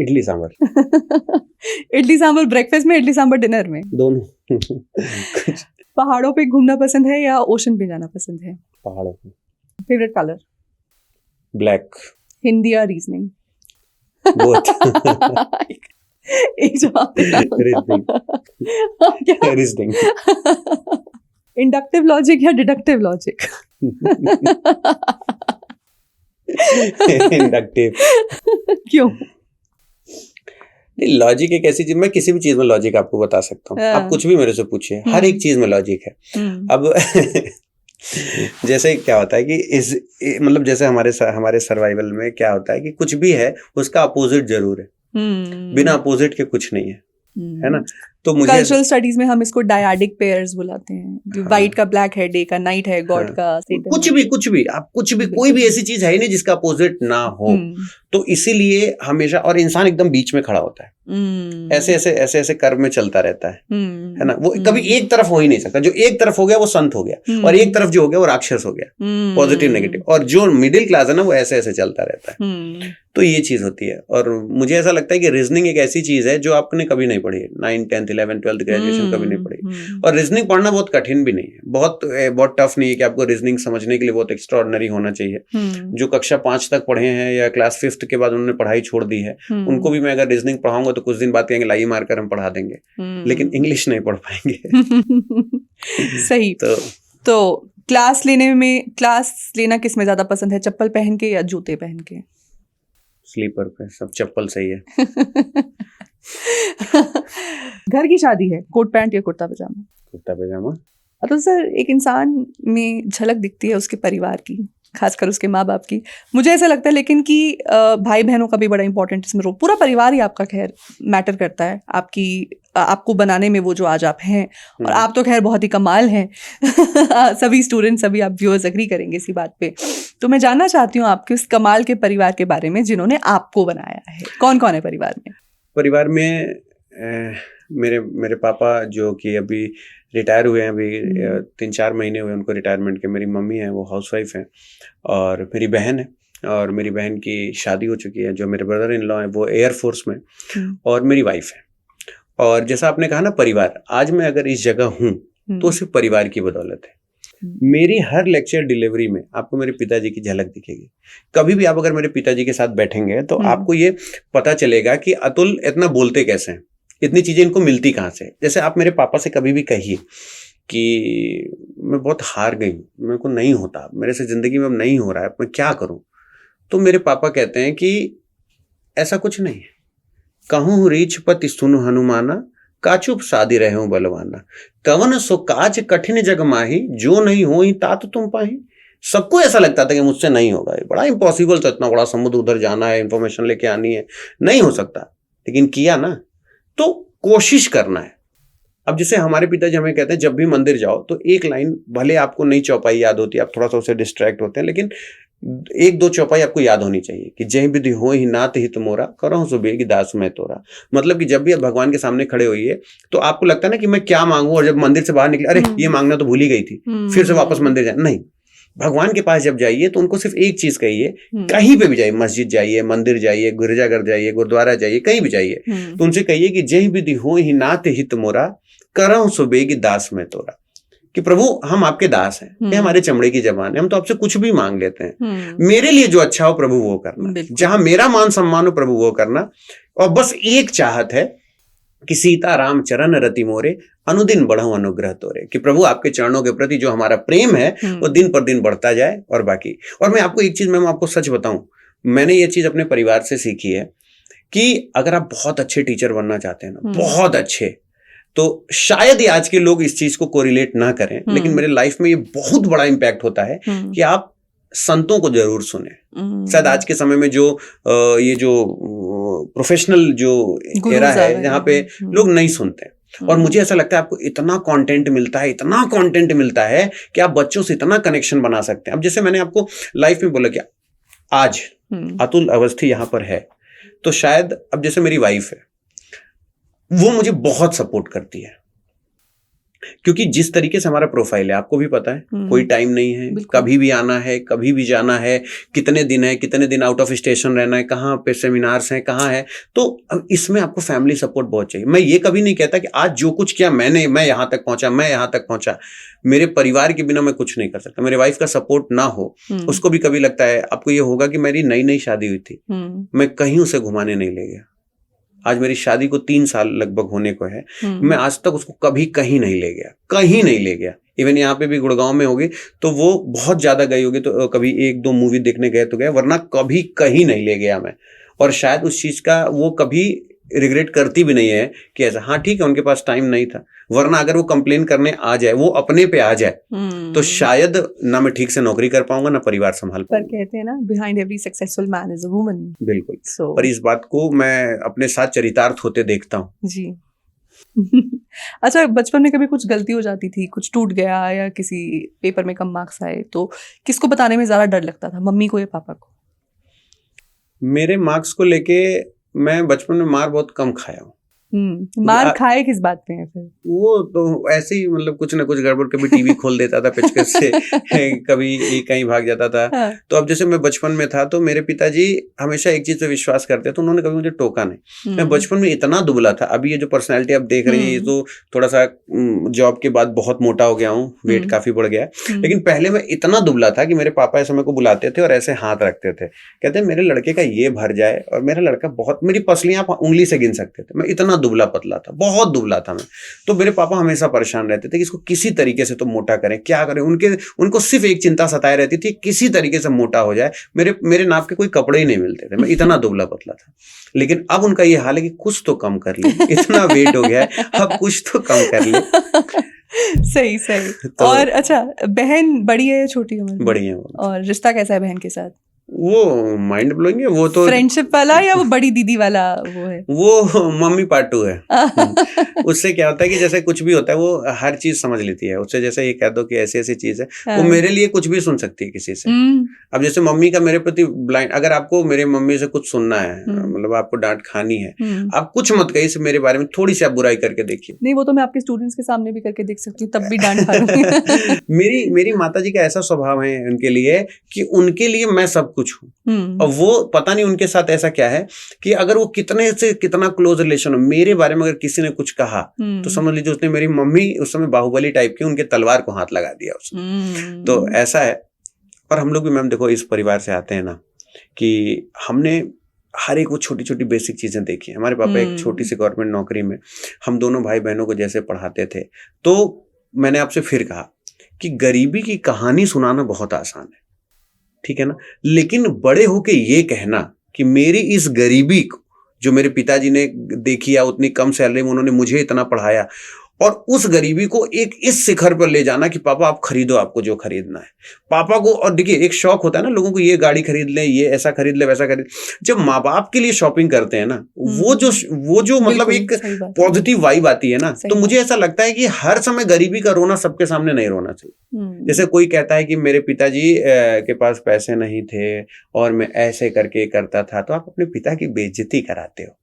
इडली सांभर। इडली सांभर ब्रेकफास्ट में, इडली सांभर डिनर में? दोनों। पहाड़ों पे घूमना पसंद है या ओशन पे जाना पसंद है? पहाड़ों पे। Favourite colour? ब्लैक। हिंदी या रीजनिंग? बोथ। एक जवाब देना। रीजनिंग। इंडक्टिव लॉजिक या डिडक्टिव लॉजिक? इंडक्टिव। क्यों? नहीं, लॉजिक एक ऐसी चीज, मैं किसी भी चीज में लॉजिक आपको बता सकता हूँ। आप कुछ भी मेरे से पूछिए, हर एक चीज में लॉजिक है। अब जैसे क्या होता है कि मतलब जैसे हमारे सर्वाइवल में क्या होता है कि कुछ भी है उसका अपोजिट जरूर है। बिना अपोजिट के कुछ नहीं है ना। तो मुझे कल्चरल स्टडीज में हम इसको डायडिक पेयर्स बुलाते हैं। वाइट का ब्लैक है, डे का नाइट है, गॉड का सेटन। कुछ भी कोई भी ऐसी चीज है ही नहीं जिसका अपोजिट ना हो। तो इसीलिए हमेशा, और इंसान एकदम बीच में खड़ा होता है, ऐसे कर्व में चलता रहता है ना। वो कभी एक तरफ हो ही नहीं सकता। जो एक तरफ हो गया वो संत हो गया, और एक तरफ जो हो गया वो राक्षस हो गया, पॉजिटिव नेगेटिव। और जो मिडिल क्लास है ना वो ऐसे चलता रहता है। तो ये चीज होती है। और मुझे ऐसा लगता है कि रीजनिंग एक ऐसी चीज है जो आपने कभी नहीं पढ़ी है 9th 10th 10th 11th 12th graduation कभी नहीं पढ़ी। और रीजनिंग पढ़ना बहुत कठिन भी नहीं है, बहुत टफ नहीं है कि आपको रीजनिंग समझने के लिए बहुत एक्स्ट्राऑर्डिनरी होना चाहिए। जो कक्षा 5 तक पढ़े हैं या क्लास 5th के बाद उन्होंने पढ़ाई छोड़ दी है, उनको भी मैं अगर रीजनिंग पढ़ाऊंगा तो कुछ दिन बाद कहेंगे लाइए मारकर हम पढ़ा देंगे, लेकिन इंग्लिश नहीं पढ़ पाएंगे। सही। तो क्लास लेना किस में ज्यादा पसंद है, चप्पल पहन के या जूते पहन के? स्लीपर पे, सब चप्पल सही है। घर की शादी है, कोट पैंट या कुर्ता पजामा? कुर्ता पजामा। तो सर, एक इंसान में झलक दिखती है उसके परिवार की, खासकर उसके माँ बाप की, मुझे ऐसा लगता है, लेकिन कि भाई बहनों का भी बड़ा इंपॉर्टेंट इसमें रोल, पूरा परिवार ही आपका खैर मैटर करता है आपको बनाने में, वो जो आज आप हैं। और आप तो खैर बहुत ही कमाल हैं। सभी स्टूडेंट्स, सभी आप व्यूअर्स एग्री करेंगे इसी बात पे। तो मैं जानना चाहती हूँ आपके उस कमाल के परिवार के बारे में जिन्होंने आपको बनाया है। कौन कौन है परिवार में? परिवार में मेरे पापा जो कि अभी रिटायर हुए हैं, अभी 3-4 महीने हुए उनको रिटायरमेंट के। मेरी मम्मी है, वो हाउसवाइफ हैं, और मेरी बहन है, और मेरी बहन की शादी हो चुकी है। जो मेरे ब्रदर इन लॉ है वो एयरफोर्स में, और मेरी वाइफ है। और जैसा आपने कहा ना परिवार, आज मैं अगर इस जगह हूँ तो सिर्फ परिवार की बदौलत है। मेरी हर लेक्चर डिलीवरी में आपको मेरे पिताजी की झलक दिखेगी। कभी भी आप अगर मेरे पिताजी के साथ बैठेंगे तो आपको ये पता चलेगा कि अतुल इतना बोलते कैसे हैं, इतनी चीजें इनको मिलती कहाँ से। जैसे आप मेरे पापा से कभी भी कहिए कि मैं बहुत हार गई, मेरे को नहीं होता, मेरे से जिंदगी में अब नहीं हो रहा है, मैं क्या करूं, तो मेरे पापा कहते हैं कि ऐसा कुछ नहीं है। कहूँ रीछ पति सुन हनुमाना, काचुप सादी रहे हूं बलवाना, कवन सो काज कठिन जग माही, जो नहीं हो ही तात तुम पाही। सबको ऐसा लगता था कि मुझसे नहीं होगा, ये बड़ा इम्पॉसिबल था, इतना बड़ा समुद्र उधर जाना है, इंफॉर्मेशन लेके आनी है, नहीं हो सकता। लेकिन किया ना, तो कोशिश करना है। अब जैसे हमारे पिताजी हमें कहते हैं जब भी मंदिर जाओ तो एक लाइन, भले आपको नई चौपाई याद होती है, आप थोड़ा सा उससे डिस्ट्रैक्ट होते हैं, लेकिन 1-2 चौपाई आपको याद होनी चाहिए कि जय विधि हो ही नाथ हित मोरा, करो सो बेगी दास मैं तोरा। मतलब कि जब भी आप भगवान के सामने खड़े होइए तो आपको लगता है ना कि मैं क्या मांगू, और जब मंदिर से बाहर निकले अरे ये मांगना तो भूल ही गई थी, फिर से वापस मंदिर जाए। नहीं, भगवान के पास जब जाइए तो उनको सिर्फ एक चीज कहिए, कहीं पे भी जाइए, मस्जिद जाइए, मंदिर जाइए, गिरजाघर जाइए, गुरुद्वारा जाइए, कहीं भी जाइए, तो उनसे कहिए कि जय विधि हो ही नाथ हित मोरा, करहु सो बेगी दास मैं तोरा। कि प्रभु हम आपके दास हैं, ये हमारे चमड़े की जबान है, हम तो आपसे कुछ भी मांग लेते हैं, मेरे लिए जो अच्छा हो प्रभु वो करना, जहां मेरा मान सम्मान हो प्रभु वो करना। और बस एक चाहत है कि सीता राम चरण रति मोरे, अनुदिन बढ़ो अनुग्रह तोरे। कि प्रभु आपके चरणों के प्रति जो हमारा प्रेम है वो दिन पर दिन बढ़ता जाए। और बाकी, और मैं आपको एक चीज, मैं आपको सच बताऊं, मैंने ये चीज अपने परिवार से सीखी है कि अगर आप बहुत अच्छे टीचर बनना चाहते हैं ना, बहुत अच्छे, तो शायद ही आज के लोग इस चीज को कोरिलेट ना करें, लेकिन मेरे लाइफ में ये बहुत बड़ा इंपैक्ट होता है कि आप संतों को जरूर सुने। शायद आज के समय में जो ये जो प्रोफेशनल जो एरा है जहाँ पे लोग नहीं सुनते, और मुझे ऐसा लगता है आपको इतना कंटेंट मिलता है, इतना कंटेंट मिलता है कि आप बच्चों से इतना कनेक्शन बना सकते हैं। अब जैसे मैंने आपको लाइफ में बोला कि आज अतुल अवस्थी यहाँ पर है, तो शायद अब जैसे मेरी वाइफ है, वो मुझे बहुत सपोर्ट करती है, क्योंकि जिस तरीके से हमारा प्रोफाइल है आपको भी पता है, कोई टाइम नहीं है, कभी भी आना है, कभी भी जाना है, कितने दिन है, कितने दिन आउट ऑफ स्टेशन रहना है, कहाँ पे सेमिनार्स हैं, कहाँ है। तो अब इसमें आपको फैमिली सपोर्ट बहुत चाहिए। मैं ये कभी नहीं कहता कि आज जो कुछ किया मैं यहाँ तक पहुंचा, मैं यहाँ तक पहुंचा। मेरे परिवार के बिना मैं कुछ नहीं कर सकता। मेरे वाइफ का सपोर्ट ना हो, उसको भी कभी लगता है, आपको ये होगा कि मेरी नई शादी हुई थी, मैं कहीं उसे घुमाने नहीं ले गया। आज मेरी शादी को 3 साल लगभग होने को है, मैं आज तक उसको कभी कहीं नहीं ले गया, कहीं नहीं ले गया। इवन यहाँ पे भी गुड़गांव में होगी तो वो बहुत ज्यादा गई होगी, तो कभी 1-2 मूवी देखने गए तो गए, वरना कभी कहीं नहीं ले गया मैं। और शायद उस चीज का वो कभी रिग्रेट करती भी नहीं है कि ऐसा, हाँ ठीक है उनके पास टाइम नहीं था, वरना अगर वो कंप्लेन करने आ जाए, वो अपने पे आ जाए, तो शायद ना मैं ठीक से नौकरी कर पाऊंगा, ना परिवार संभाल पाऊंगा। पर कहते हैं ना, behind every successful man is a woman. बिल्कुल। पर इस बात को मैं अपने साथ चरितार्थ होते देखता हूँ जी। अच्छा, बचपन में कभी कुछ गलती हो जाती थी, कुछ टूट गया या किसी पेपर में कम मार्क्स आए, तो किसको बताने में ज्यादा डर लगता था, मम्मी को या पापा को? मेरे मार्क्स को लेके मैं बचपन में मार बहुत कम खाया हूँ। मार खाए किस बात पे है फिर? वो तो ऐसे ही मतलब कुछ ना कुछ गड़बड़, कभी टीवी खोल देता था पेचकस से कभी कहीं भाग जाता था। हाँ। तो अब जैसे मैं बचपन में था तो मेरे पिताजी हमेशा एक चीज पे विश्वास करते थे, उन्होंने कभी मुझे टोका नहीं। मैं बचपन में इतना दुबला था, अभी ये जो पर्सनैलिटी आप देख रही है तो थोड़ा सा जॉब के बाद बहुत मोटा हो गया हूँ, वेट काफी बढ़ गया है। लेकिन पहले मैं इतना दुबला था कि मेरे पापा ऐसे मेरे को बुलाते थे और ऐसे हाथ रखते थे, कहते मेरे लड़के का ये भर जाए, और मेरा लड़का बहुत, मेरी पसलियां आप उंगली से गिन सकते थे, मैं इतना दुबला पतला था, बहुत दुबला था मैं। तो मेरे पापा हमेशा परेशान रहते थे कि इसको किसी तरीके से तो मोटा करें, क्या करें। उनको सिर्फ एक चिंता सताए रहती थी, किसी तरीके से मोटा हो जाए। मेरे नाप के कोई कपड़े ही नहीं मिलते थे, मैं इतना दुबला पतला था। लेकिन अब उनका ये हाल है कि कुछ तो कम कर ले, इतना वेट हो गया है, अब कुछ तो कम कर ले। सही तो और अच्छा, बहन बड़ी है या छोटी है? बड़ी है। और रिश्ता कैसा है बहन के साथ? वो माइंड ब्लोइंग है, वो तो फ्रेंडशिप वाला या वो बड़ी दीदी वाला वो है? वो मम्मी पार्ट 2 है। उससे क्या होता है कि जैसे कुछ भी होता है वो हर चीज समझ लेती है। उससे जैसे ये कह दो कि ऐसी ऐसी चीज है, वो मेरे लिए कुछ भी सुन सकती है किसी से। अब जैसे मम्मी का मेरे प्रति ब्लाइंड, अगर आपको मेरे मम्मी से कुछ सुनना है, मतलब आपको डांट खानी है, आप कुछ मत कहिए मेरे बारे में, थोड़ी सी आप बुराई करके देखिए। नहीं, वो तो मैं आपके स्टूडेंट्स के सामने भी करके देख सकती हूँ, तब भी डांट खा लूंगी। मेरी माता जी का ऐसा स्वभाव है उनके लिए कि उनके लिए मैं सब कुछ हूँ। और वो पता नहीं उनके साथ ऐसा क्या है कि अगर वो कितने से कितना क्लोज रिलेशन हो, मेरे बारे में अगर किसी ने कुछ कहा तो समझ लीजिए उसने, मेरी मम्मी उस समय बाहुबली टाइप की, उनके तलवार को हाथ लगा दिया उसने। तो ऐसा है। और हम लोग भी मैम देखो इस परिवार से आते हैं ना, कि हमने हर एक वो छोटी छोटी बेसिक चीजें देखी। हमारे पापा एक छोटी सी गवर्नमेंट नौकरी में हम दोनों भाई बहनों को जैसे पढ़ाते थे। तो मैंने आपसे फिर कहा कि गरीबी की कहानी सुनाना बहुत आसान है, ठीक है ना, लेकिन बड़े होके ये कहना कि मेरी इस गरीबी को जो मेरे पिताजी ने देखी है, उतनी कम सैलरी में उन्होंने मुझे इतना पढ़ाया, और उस गरीबी को एक इस शिखर पर ले जाना कि पापा आप खरीदो, आपको जो खरीदना है पापा को। और देखिए एक शौक होता है ना लोगों को, ये गाड़ी खरीद ले, ये ऐसा खरीद ले, वैसा खरीद। जब माँ बाप के लिए शॉपिंग करते हैं ना, वो जो मतलब एक पॉजिटिव वाइब आती है ना, तो मुझे ऐसा लगता है कि हर समय गरीबी का रोना सबके सामने नहीं रोना चाहिए। जैसे कोई कहता है कि मेरे पिताजी के पास पैसे नहीं थे और मैं ऐसे करके करता था, तो आप अपने पिता की बेइज्जती कराते हो।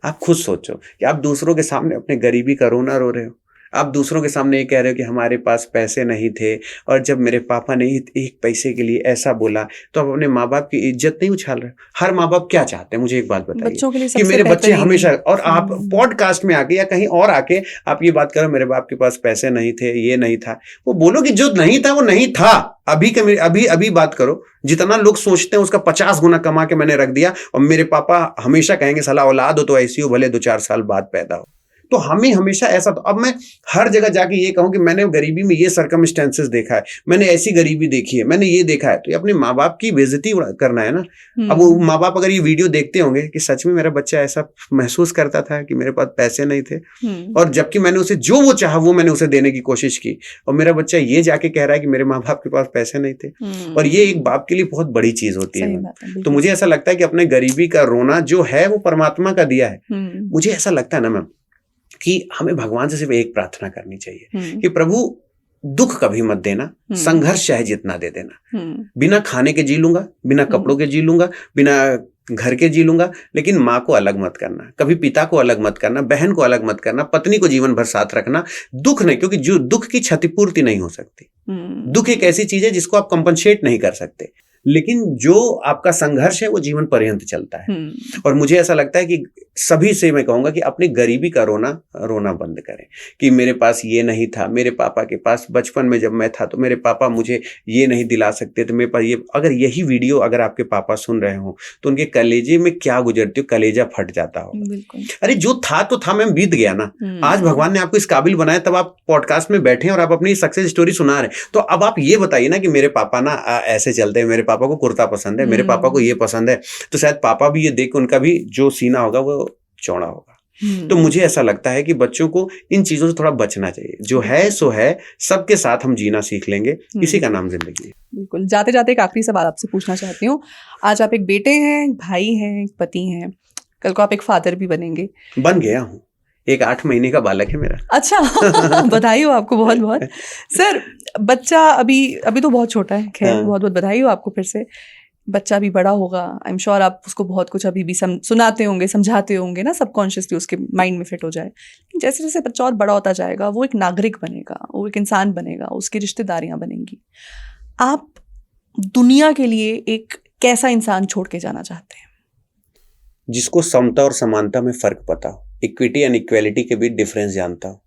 आप खुद सोचो कि आप दूसरों के सामने अपने गरीबी का रोना रो रहे हो, आप दूसरों के सामने ये कह रहे हो कि हमारे पास पैसे नहीं थे और जब मेरे पापा ने एक पैसे के लिए ऐसा बोला, तो आप अपने माँ बाप की इज्जत नहीं उछाल रहे हो। हर माँ बाप क्या चाहते हैं, मुझे एक बात बताइए कि मेरे बच्चे हमेशा, और आप पॉडकास्ट में आके या कहीं और आके आप ये बात करो मेरे बाप के पास पैसे नहीं थे, ये नहीं था। वो बोलो कि जो नहीं था वो नहीं था। अभी बात करो, जितना लोग सोचते हैं उसका 50 गुना कमा के मैंने रख दिया, और मेरे पापा हमेशा कहेंगे साला औलाद हो तो ऐसी हो, भले 2-4 साल बाद पैदा हो। तो हमें हमेशा ऐसा, तो अब मैं हर जगह जाके ये कहूं कि मैंने गरीबी में ये सर्कमस्टेंसेस देखा है, मैंने ऐसी गरीबी देखी है, मैंने ये देखा है, तो ये अपने माँ बाप की बेइज्जती करना है ना। अब वो माँ बाप अगर ये वीडियो देखते होंगे कि सच में मेरा बच्चा ऐसा महसूस करता था कि मेरे पास पैसे नहीं थे, और जबकि मैंने उसे जो वो चाहा वो मैंने उसे देने की कोशिश की, और मेरा बच्चा ये जाके कह रहा है कि मेरे माँ बाप के पास पैसे नहीं थे, और ये एक बाप के लिए बहुत बड़ी चीज होती है। तो मुझे ऐसा लगता है कि अपने गरीबी का रोना जो है वो परमात्मा का दिया है। मुझे ऐसा लगता है ना मैम कि हमें भगवान से सिर्फ एक प्रार्थना करनी चाहिए कि प्रभु दुख कभी मत देना, संघर्ष चाहे जितना दे देना, बिना खाने के जी लूंगा, बिना कपड़ों के जी लूंगा, बिना घर के जी लूंगा, लेकिन माँ को अलग मत करना, कभी पिता को अलग मत करना, बहन को अलग मत करना, पत्नी को जीवन भर साथ रखना। दुख नहीं, क्योंकि जो दुख की क्षतिपूर्ति नहीं हो सकती। दुख एक ऐसी चीज है जिसको आप कंपनसेट नहीं कर सकते, लेकिन जो आपका संघर्ष है वो जीवन पर्यंत चलता है। और मुझे ऐसा लगता है कि सभी से मैं कहूंगा कि अपनी गरीबी का रोना बंद करें कि मेरे पास ये नहीं था, मेरे पापा के पास बचपन में जब मैं था तो मेरे पापा मुझे ये नहीं दिला सकते थे, मेरे पास ये। अगर यही वीडियो अगर आपके पापा सुन रहे हो तो उनके कलेजे में क्या गुजरती हो, कलेजा फट जाता हो। अरे जो था तो था मैम, बीत गया ना। आज भगवान ने आपको इस काबिल बनाया, तब आप पॉडकास्ट में बैठे और आप अपनी सक्सेस स्टोरी सुना रहे। तो अब आप ये बताइए ना कि मेरे पापा ना ऐसे चलते हैं, मेरे पापा को कुर्ता पसंद है, मेरे पापा को ये पसंद है, तो शायद पापा भी ये देख उनका भी जो सीना होगा वो चौड़ा होगा। तो मुझे ऐसा लगता है कि बच्चों को इन चीजों से थोड़ा बचना चाहिए। जो है सो है, सबके साथ हम जीना सीख लेंगे, इसी का नाम जिंदगी है। बिल्कुल। जाते जाते एक आखिरी सवाल आपसे पूछना चाहती हूँ। आज आप एक बेटे हैं, एक भाई हैं, एक पति हैं, कल को आप एक फादर भी बनेंगे। बन गया हूँ, एक 8 महीने का बालक है मेरा। अच्छा, बधाई हो आपको बहुत बहुत। सर, बच्चा अभी तो बहुत छोटा है, खैर बहुत बहुत बधाई हो आपको फिर से। बच्चा भी बड़ा होगा, आई एम श्योर आप उसको बहुत कुछ अभी भी सुनाते होंगे, समझाते होंगे ना, सबकॉन्शियसली उसके माइंड में फिट हो जाए। जैसे जैसे बच्चा और बड़ा होता जाएगा वो एक नागरिक बनेगा, वो एक इंसान बनेगा, उसकी रिश्तेदारियां बनेंगी। आप दुनिया के लिए एक कैसा इंसान छोड़ के जाना चाहते हैं? जिसको समता और समानता में फर्क पता हो, इक्विटी एंड इक्वेलिटी के बीच डिफरेंस जानता हो।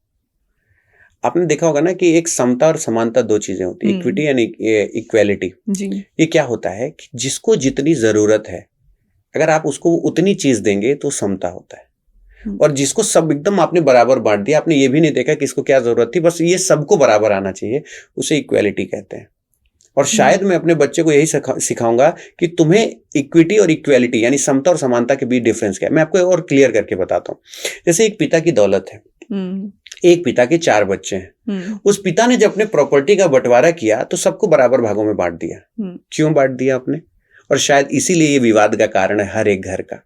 आपने देखा होगा ना कि एक समता और समानता दो चीजें होती है, इक्विटी एंड इक्वेलिटी। जी। ये क्या होता है कि जिसको जितनी जरूरत है अगर आप उसको उतनी चीज देंगे तो समता होता है। और जिसको सब एकदम आपने बराबर बांट दिया, आपने ये भी नहीं देखा कि इसको क्या जरूरत थी, बस ये सबको बराबर आना चाहिए, उसे इक्वेलिटी कहते हैं। और शायद मैं अपने बच्चे को यही सिखाऊंगा कि तुम्हें इक्विटी और इक्वेलिटी यानी समता और समानता के बीच डिफरेंस क्या है। मैं आपको और क्लियर करके बताता हूँ। जैसे एक पिता की दौलत है, एक पिता के 4 बच्चे हैं। उस पिता ने जब अपने प्रॉपर्टी का बंटवारा किया तो सबको बराबर भागों में बांट दिया। क्यों बांट दिया आपने? और शायद इसीलिए ये विवाद का कारण है हर एक घर का।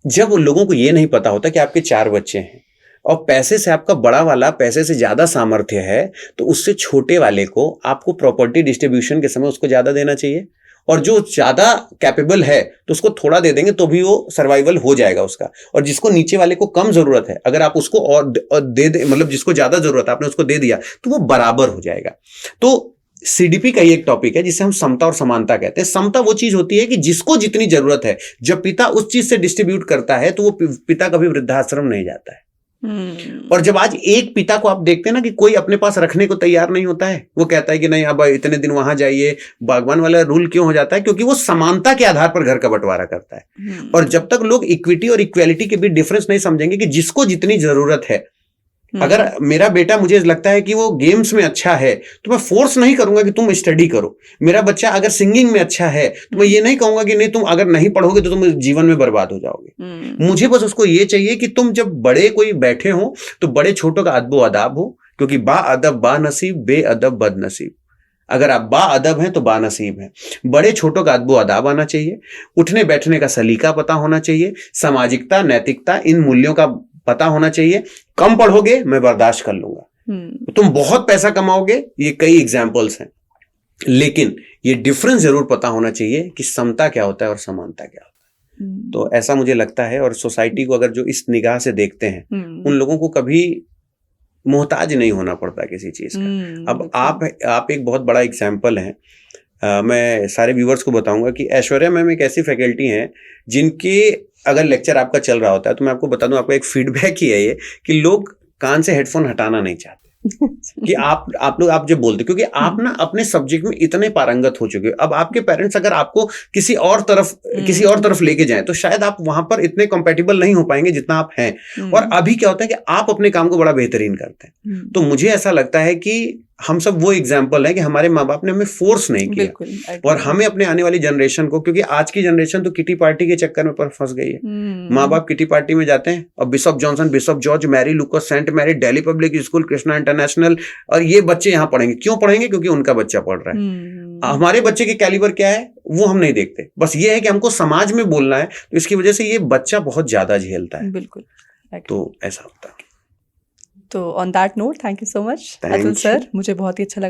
जब उन लोगों को ये नहीं पता होता कि आपके 4 बच्चे हैं और पैसे से आपका बड़ा वाला पैसे से ज्यादा सामर्थ्य है, तो उससे छोटे वाले को आपको प्रॉपर्टी डिस्ट्रीब्यूशन के समय उसको ज्यादा देना चाहिए। और जो ज्यादा कैपेबल है तो उसको थोड़ा दे देंगे तो भी वो सर्वाइवल हो जाएगा उसका। और जिसको नीचे वाले को कम जरूरत है, अगर आप उसको और दे दे, मतलब जिसको ज्यादा जरूरत है आपने उसको दे दिया तो वो बराबर हो जाएगा। तो सीडीपी का ही एक टॉपिक है जिसे हम समता और समानता कहते हैं। समता वो चीज होती है कि जिसको जितनी जरूरत है, जब पिता उस चीज से डिस्ट्रीब्यूट करता है तो वो पिता कभी वृद्धाश्रम नहीं जाता है। और जब आज एक पिता को आप देखते हैं ना कि कोई अपने पास रखने को तैयार नहीं होता है, वो कहता है कि नहीं अब इतने दिन वहां जाइए, बागवान वाला रूल क्यों हो जाता है? क्योंकि वो समानता के आधार पर घर का बंटवारा करता है। और जब तक लोग इक्विटी और इक्वेलिटी के बीच डिफरेंस नहीं समझेंगे कि जिसको जितनी जरूरत है, अगर मेरा बेटा मुझे लगता है कि वो गेम्स में अच्छा है तो मैं फोर्स नहीं करूंगा कि तुम स्टडी करो। मेरा बच्चा अगर सिंगिंग में अच्छा है तो मैं ये नहीं कहूंगा कि नहीं तुम अगर नहीं पढ़ोगे तो तुम जीवन में बर्बाद हो जाओगे। मुझे बस उसको ये चाहिए कि तुम जब बड़े कोई बैठे हो तो बड़े छोटों का अदब अदाब हो, क्योंकि बा अदब बा नसीब, बे अदब बद नसीब। अगर आप बा अदब हैं तो बा नसीब हैं। बड़े छोटों का अदब अदाब आना चाहिए, उठने बैठने का सलीका पता होना चाहिए, सामाजिकता, नैतिकता, इन मूल्यों का पता होना चाहिए। कम पढ़ोगे मैं बर्दाश्त कर लूंगा, तुम बहुत पैसा कमाओगे, ये कई एग्जाम्पल्स हैं, लेकिन ये डिफरेंस जरूर पता होना चाहिए कि समता क्या होता है और समानता क्या होता है। तो ऐसा मुझे लगता है। और सोसाइटी को अगर जो इस निगाह से देखते हैं, उन लोगों को कभी मोहताज नहीं होना पड़ता किसी चीज का। अब आप एक बहुत बड़ा एग्जाम्पल हैं। मैं सारे व्यूवर्स को बताऊंगा कि ऐश्वर्या मैम एक ऐसी फैकल्टी हैं जिनके अगर लेक्चर आपका चल रहा होता है तो मैं आपको बता दूं, आपका एक फीडबैक ही है ये कि लोग कान से हेडफोन हटाना नहीं चाहते कि आप जब बोलते, क्योंकि आप ना अपने सब्जेक्ट में इतने पारंगत हो चुके हो। अब आपके पेरेंट्स अगर आपको किसी और तरफ लेके जाएं तो शायद आप वहां पर इतने कंपेटेबल नहीं हो पाएंगे जितना आप हैं। और अभी क्या होता है कि आप अपने काम को बड़ा बेहतरीन करते हैं। तो मुझे ऐसा लगता है कि हम सब वो एग्जाम्पल है कि हमारे माँ बाप ने हमें फोर्स नहीं किया। और हमें अपने आने वाली जनरेशन को, क्योंकि आज की जनरेशन तो किटी पार्टी के चक्कर में पर फंस गई है। माँ बाप किटी पार्टी में जाते हैं और bishop Johnson, bishop George, Mary Lucas, saint Mary, Delhi public school, Krishna international, और ये बच्चे यहाँ पढ़ेंगे। क्यों पढ़ेंगे? क्योंकि उनका बच्चा पढ़ रहा है। हमारे बच्चे के कैलिबर क्या है वो हम नहीं देखते। बस ये है कि हमको समाज में बोलना है, तो इसकी वजह से ये बच्चा बहुत ज्यादा झेलता है। बिल्कुल, तो ऐसा होता है। तो on that note, thank you so much Atul sir, मुझे बहुत ही अच्छा लगा।